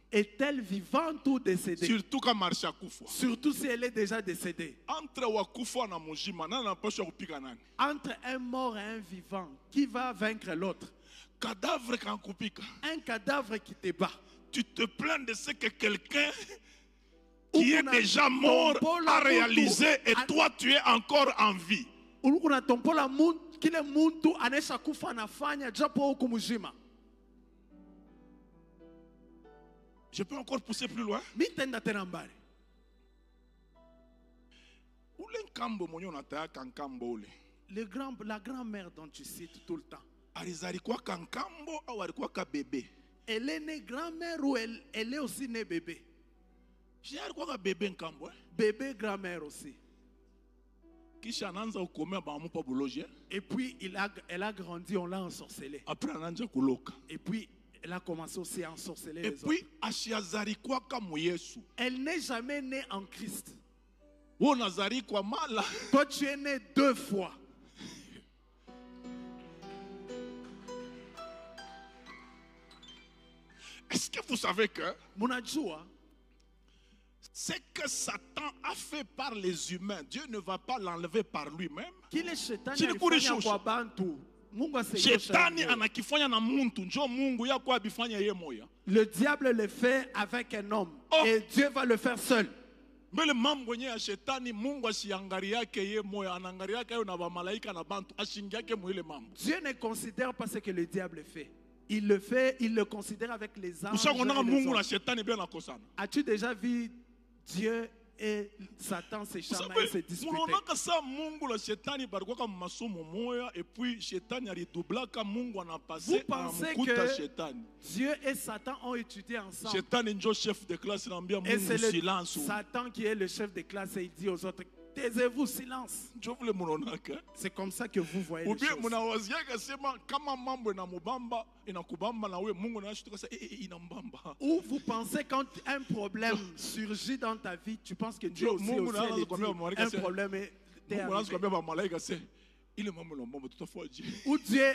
est-elle vivante ou décédée? Surtout quand marche à Koufa. Surtout si elle est déjà décédée. Entre Wakufa na Mujima, nana pasha kupika nani? Entre un mort et un vivant, qui va vaincre l'autre? Cadavre kan kupika. Un cadavre qui te bat. tu te plains de ce que quelqu'un qui est déjà mort a réalisé et toi tu es encore en vie. Unatombola kile muntu anesha kufa anafanya japo huku mzima. Je peux encore pousser plus loin. Mitenda tena mbali. Ule nkambo mwenye unataka nkambo ule. La grand-mère dont tu cites tout le temps. Alizalikuwa kankambo au alikuwa ka bébé? Elle est née grand-mère ou elle est aussi née bébé? J'ai alikuwa ka bébé nkambo. Bébé grand-mère aussi. Kisha anaanza ukomea ba mupa buloje. Et puis elle a grandi, on l'a ensorcelée. Après anaanza kuloka. Et puis elle a commencé aussi à ensorceler et les puis autres. ashiazalikuwa kama Yesu. Elle n'est jamais née en Christ. Wewe unazalikuwa mala. Toi tu es né 2 fois. Est-ce que vous savez que Munajua ce que Satan a fait par les humains, Dieu ne va pas l'enlever par lui-même. kile shetani Chini alifanya kurishusha. kwa bantu, Mungu Shetani asiyosha. anakifanya na muntu, njoo Mungu yako abifanya yeye moya. Le diable le fait avec un homme Oh. et Dieu va le faire seul. Mbele mambo yenyewe ya shetani Mungu asiangalia yake yeye moya, anaangalia yake na ba malaika na bantu, ashingia yake mwile mambo. Dieu ne considère pas ce que le diable fait. Il le considère avec les anges. Ushaona et les Mungu hommes. na shetani bien nakosana. As-tu déjà vu Dieu et Satan se chamailler et se disputer? Unaona kasa Mungu na shetani balikuwa kama masomo moya et puis shetani alidublaka Mungu anapase Vous pensez anamkuta que shetani. Dieu et Satan ont étudié ensemble? Shetani njo chef de classe naambia Et c'est Mungu le silence. Satan qui est le chef de classe et il dit aux autres, taisez-vous, silence. Njo vile munaonaka. C'est comme ça que vous voyez Ou les bien choses. munawaziaka sema kama mambo na mubamba inakubamba na we Mungu na shtuka sa inambamba. Ou vous pensez quand un problème surgit dans ta vie, tu penses que Dieu aussi, Mungu aussi anaanza elle kuambia dit, malaika un se- problème est Mungu anaanza arrivé. kuambia ba malaika se ile mambo na mambo tutafuaje. Ou Dieu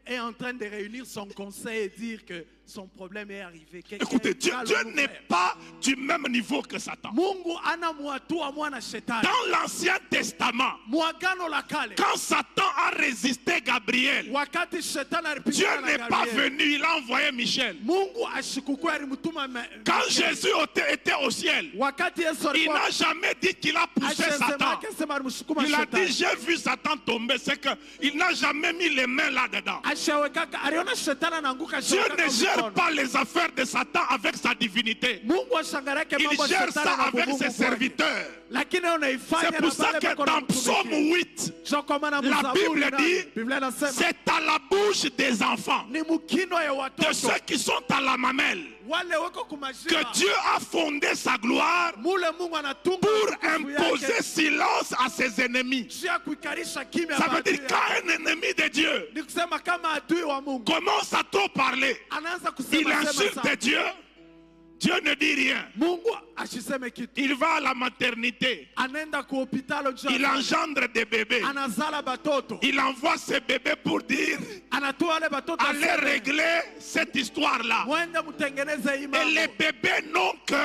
est en train de réunir son conseil et dire que son problème est arrivé. Écoutez, Dieu n'est pas du même niveau que Satan. Mungu ana mwatu wa mwana shetani. Dans l'Ancien Testament, Mwagano la kale. quand Satan a résisté Gabriel, Wakati shetani Dieu alipigana n'est na pas Gabriel, venu, il a envoyé Michel. Mungu ashikukua alimtuma Quand Jésus était au ciel, wakati Yesu il alikuwa n'a jamais dit qu'il a poussé Satan. akisema alimshukuma Il a dit, shetani. j'ai vu Satan tomber. C'est qu'il n'a jamais mis les mains là-dedans. Ashawekaka aliona shetani anaanguka Dieu ashawekaka ne gère mikono. pas les affaires de Satan avec sa divinité. Mungu ashangareke Il mambo ya gère shetani ça na avec Mungu ses kwake. serviteurs. Lakini unaifanya C'est na pour ça wale que wako dans wanamtumikia. Psaume 8, Ndio kwa maana la Mzaburi Bible na- dit, Biblia inasema c'est à la bouche des enfants, ni mkino ya de watoto ceux qui sont à la mamelle, wale wako que kumashina Dieu a fondé sa gloire mule Mungu anatunga pour utukufu imposer yake silence à ses ennemis. juu ya kuikarisha kimya Ça veut maadui dire yake. quand un ennemi de Dieu Ni kusema kama adui wa Mungu commence à trop parler, anaanza il kusema sema insulte sana, Dieu, Dieu ne dit rien. Mungu asiseme kitu, Il va à la maternité, anaenda ku hospitali juu ya il engendre des bébés, anazala batoto, il envoie ses bébés pour dire anatoa wale batoto allez aseme, régler cette histoire-là. mwende mtengeneze hii Et mambo. les bébés n'ont que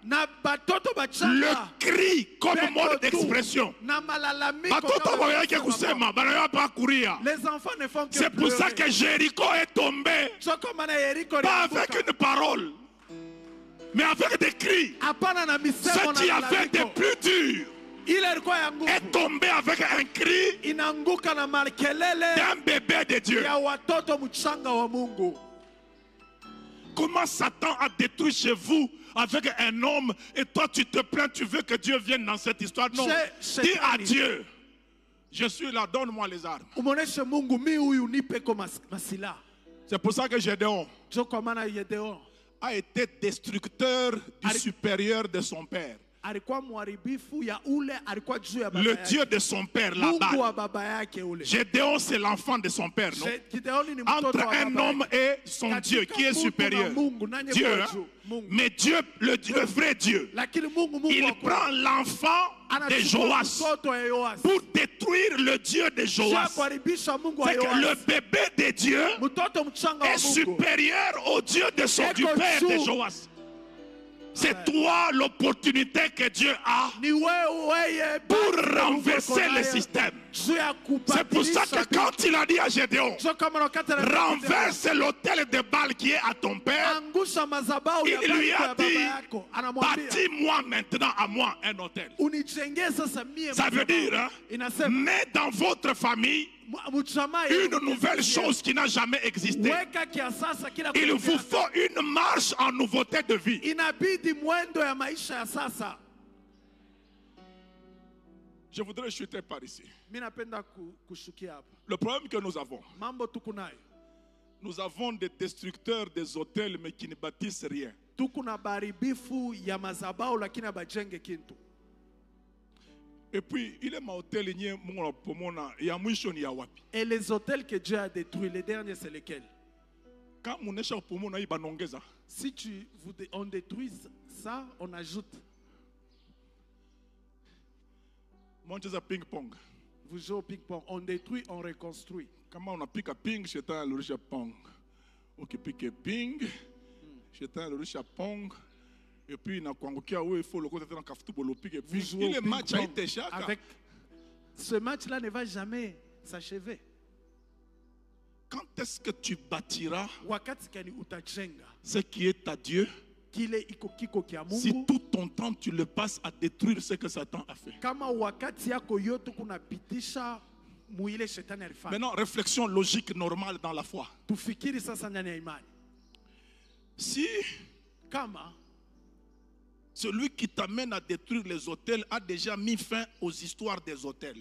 Na batoto le bachanga cri comme Beko mode tu. d'expression. na malalamiko Batoto kama waweke wanasema kusema, banaya pa kuria. les enfants ne font que C'est pour ça pleurer. que Jéricho est tombé, Soko maana Yeriko pas ilianguka. avec une parole, mais avec des cris. Hapana na misemo Ce qui na avait été malalamiko. plus dur Ile ilikuwa ya est nguvu tombé avec un cri inaanguka na makelele d'un bébé de Dieu. ya watoto mchanga wa Mungu. Comment Satan a détruit chez vous avec un homme et toi tu te plains, tu veux que Dieu vienne dans cette histoire. Non, Chez- dis chez à Shetani. Dieu, je suis là, donne-moi les armes. Umuoneshe Mungu mi huyu nipe kwa masila. C'est pour ça que Gédéon Jo kwa maana Yedeon a été destructeur du Allez. supérieur de son père. alikuwa mharibifu ya ule alikuwa juu ya baba Le yake. Dieu de son père Mungu là-bas. wa baba yake ule. Gédéon, c'est l'enfant de son père, non? Gideoni ni mtoto Entre wa un baba homme yake. et son Katika Dieu qui est Mungu supérieur. na Mungu, nanye Dieu, kwa hein? juu, Mungu. Mais Dieu, le vrai Dieu, Lakini Mungu il wa kweli, prend l'enfant de anachukua Joas mtoto ya Yoas. pour détruire le Dieu de Juu ya Joas. kuharibisha Mungu wa C'est que le Yoas. bébé de Dieu Mtoto mchanga wa est Mungu. supérieur au Dieu du Eko père de juu. Joas. C'est toi l'opportunité que Dieu a Ni wewe pour Mungu renverser ako le nayo. système. C'est pour ça que quand il a dit à Gédéon, renverse l'autel de Baal qui est à ton père, il lui a dit, bâtis-moi maintenant à moi un autel. Ça veut dire, hein, mets dans votre famille une nouvelle chose qui n'a jamais existé. Il vous faut une marche en nouveauté de vie. Je voudrais chuter par ici. Le problème que nous avons des destructeurs des hôtels mais qui ne bâtissent rien. Et puis, il est ma hôtel, et les hôtels que Dieu a détruits, les derniers, c'est lesquels? Si on détruit ça, on ajoute. Ping-pong. Vous jouez au ping-pong. On détruit, on reconstruit. Comment on a piqué ping, j'étais à l'origine pong. Ok, piqué ping, j'étais à l'origine pong. Et puis, il faut le côté dans le pique. Et puis, le match a été chaque. Avec ce match-là ne va jamais s'achever. Quand est-ce que tu bâtiras ce qui est à Dieu? Si tout ton temps tu le passes à détruire ce que Satan a fait. Maintenant, réflexion logique normale dans la foi. Si celui qui t'amène à détruire les hôtels a déjà mis fin aux histoires des hôtels,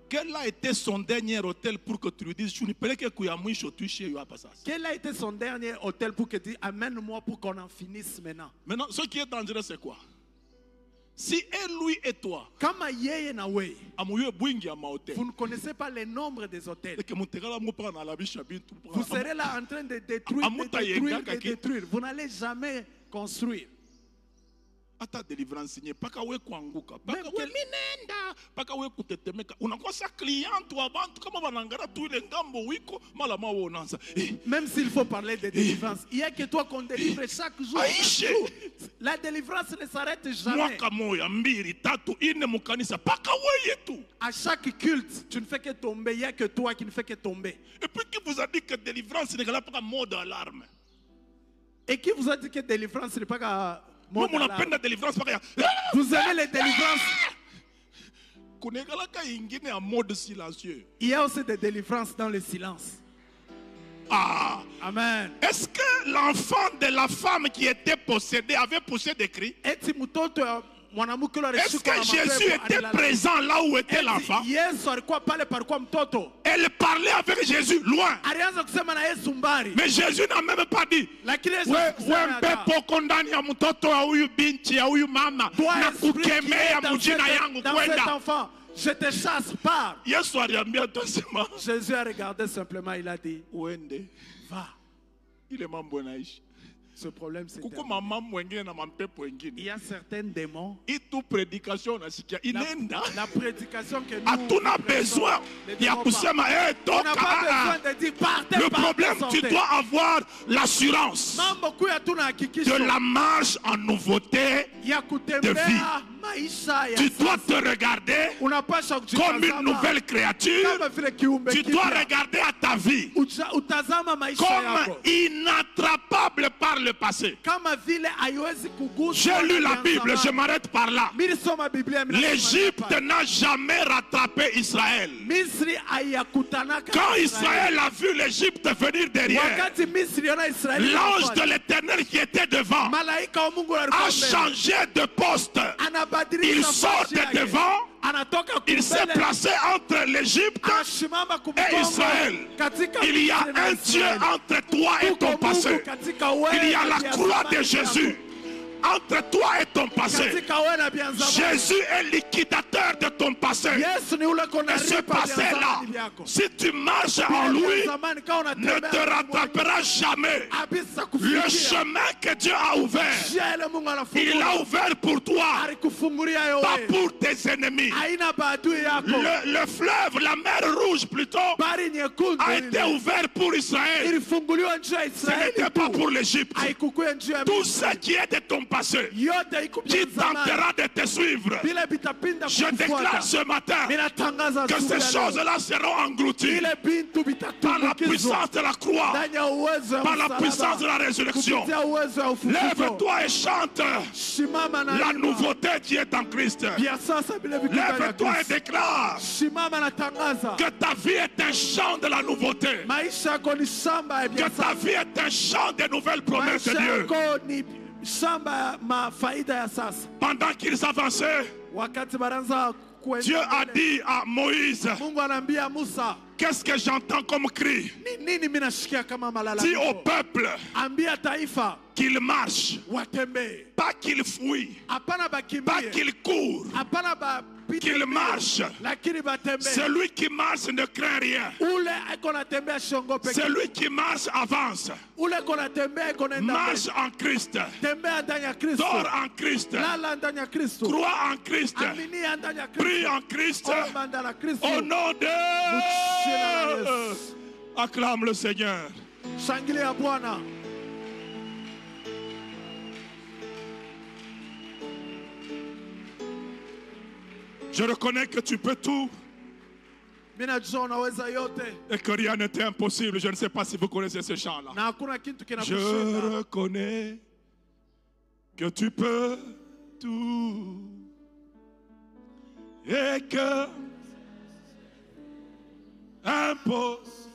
quel a été son dernier hôtel pour que tu lui dises quel a été son dernier hôtel pour que tu dises amène-moi pour qu'on en finisse maintenant? Maintenant, ce qui est dangereux, c'est quoi? Si lui et toi, vous ne connaissez pas le nombre des hôtels, vous serez là en train de détruire, de détruire. Vous n'allez jamais construire. Ata délivrance nie paka we kuanguka paka we minenda paka we kutetemeka unakosa client tu abantu kama banangara tu ile ngambo wiko mala mawonanza même s'il faut parler de délivrance, il y a que toi qu'on délivre chaque jour. La délivrance ne s'arrête jamais. Mwaka moya mbiri tatu ine mukanisa paka we yetu. À chaque culte, tu ne fais que tomber, il y a que toi qui ne fais que tomber. Et puis qui vous a dit que délivrance n'est pas mode alarme? Et qui vous a dit que délivrance n'est pas moi, mon appel de délivrance, vous aimez les délivrances? Il y a aussi des délivrances dans le silence. Ah. Amen. Est-ce que l'enfant de la femme qui était possédée avait poussé des cris? Est-ce que Jésus était présent là où était l'enfant? Elle parlait avec Jésus loin. Mais Jésus n'a même pas dit je te chasse, pars. Jésus a regardé simplement, il a dit va. Ce problème, c'est il y a certains démons. La prédication que nous a besoin. On n'a pas besoin de dire partez. Le problème, tu dois avoir l'assurance de la marche en nouveauté de vie. Tu dois te regarder comme une nouvelle créature. Tu dois regarder à ta vie comme inattrapable par le passé. J'ai lu la Bible, je m'arrête par là. L'Égypte n'a jamais rattrapé Israël. Quand Israël a vu l'Égypte venir derrière, l'ange de l'Éternel qui était devant a changé de poste. Il sort de devant. Il s'est placé entre l'Égypte et Israël. Il y a un Dieu entre toi et ton passé. Il y a la croix de Jésus entre toi et ton passé. Jésus est liquidateur de ton passé. Et ce passé-là, si tu marches en lui, ne te rattrapera jamais. Le chemin que Dieu a ouvert, il l'a ouvert pour toi, pas pour tes ennemis. Le fleuve, la mer Rouge plutôt, a été ouvert pour Israël. Ce n'était pas pour l'Égypte. Tout ce qui est de ton passé qui tentera de te suivre. Je déclare ce matin que ces choses-là seront englouties par la puissance de la croix, par la puissance de la résurrection. Lève-toi et chante la nouveauté qui est en Christ. Lève-toi et déclare que ta vie est un chant de la nouveauté. Que ta vie est un chant des nouvelles promesses de Dieu. Pendant qu'ils avançaient, Dieu a dit à Moïse, qu'est-ce que j'entends comme cri? Dis au peuple qu'il marche, pas qu'il fuit, pas qu'il court, qu'il marche. Celui qui marche ne craint rien. Celui qui marche avance. Marche en Christ. Dors en Christ. Crois en Christ. Prie en Christ. Au nom de... Acclame le Seigneur. Je reconnais que tu peux tout et que rien n'était impossible. Je ne sais pas si vous connaissez ce chant-là. Je reconnais que tu peux tout et que impossible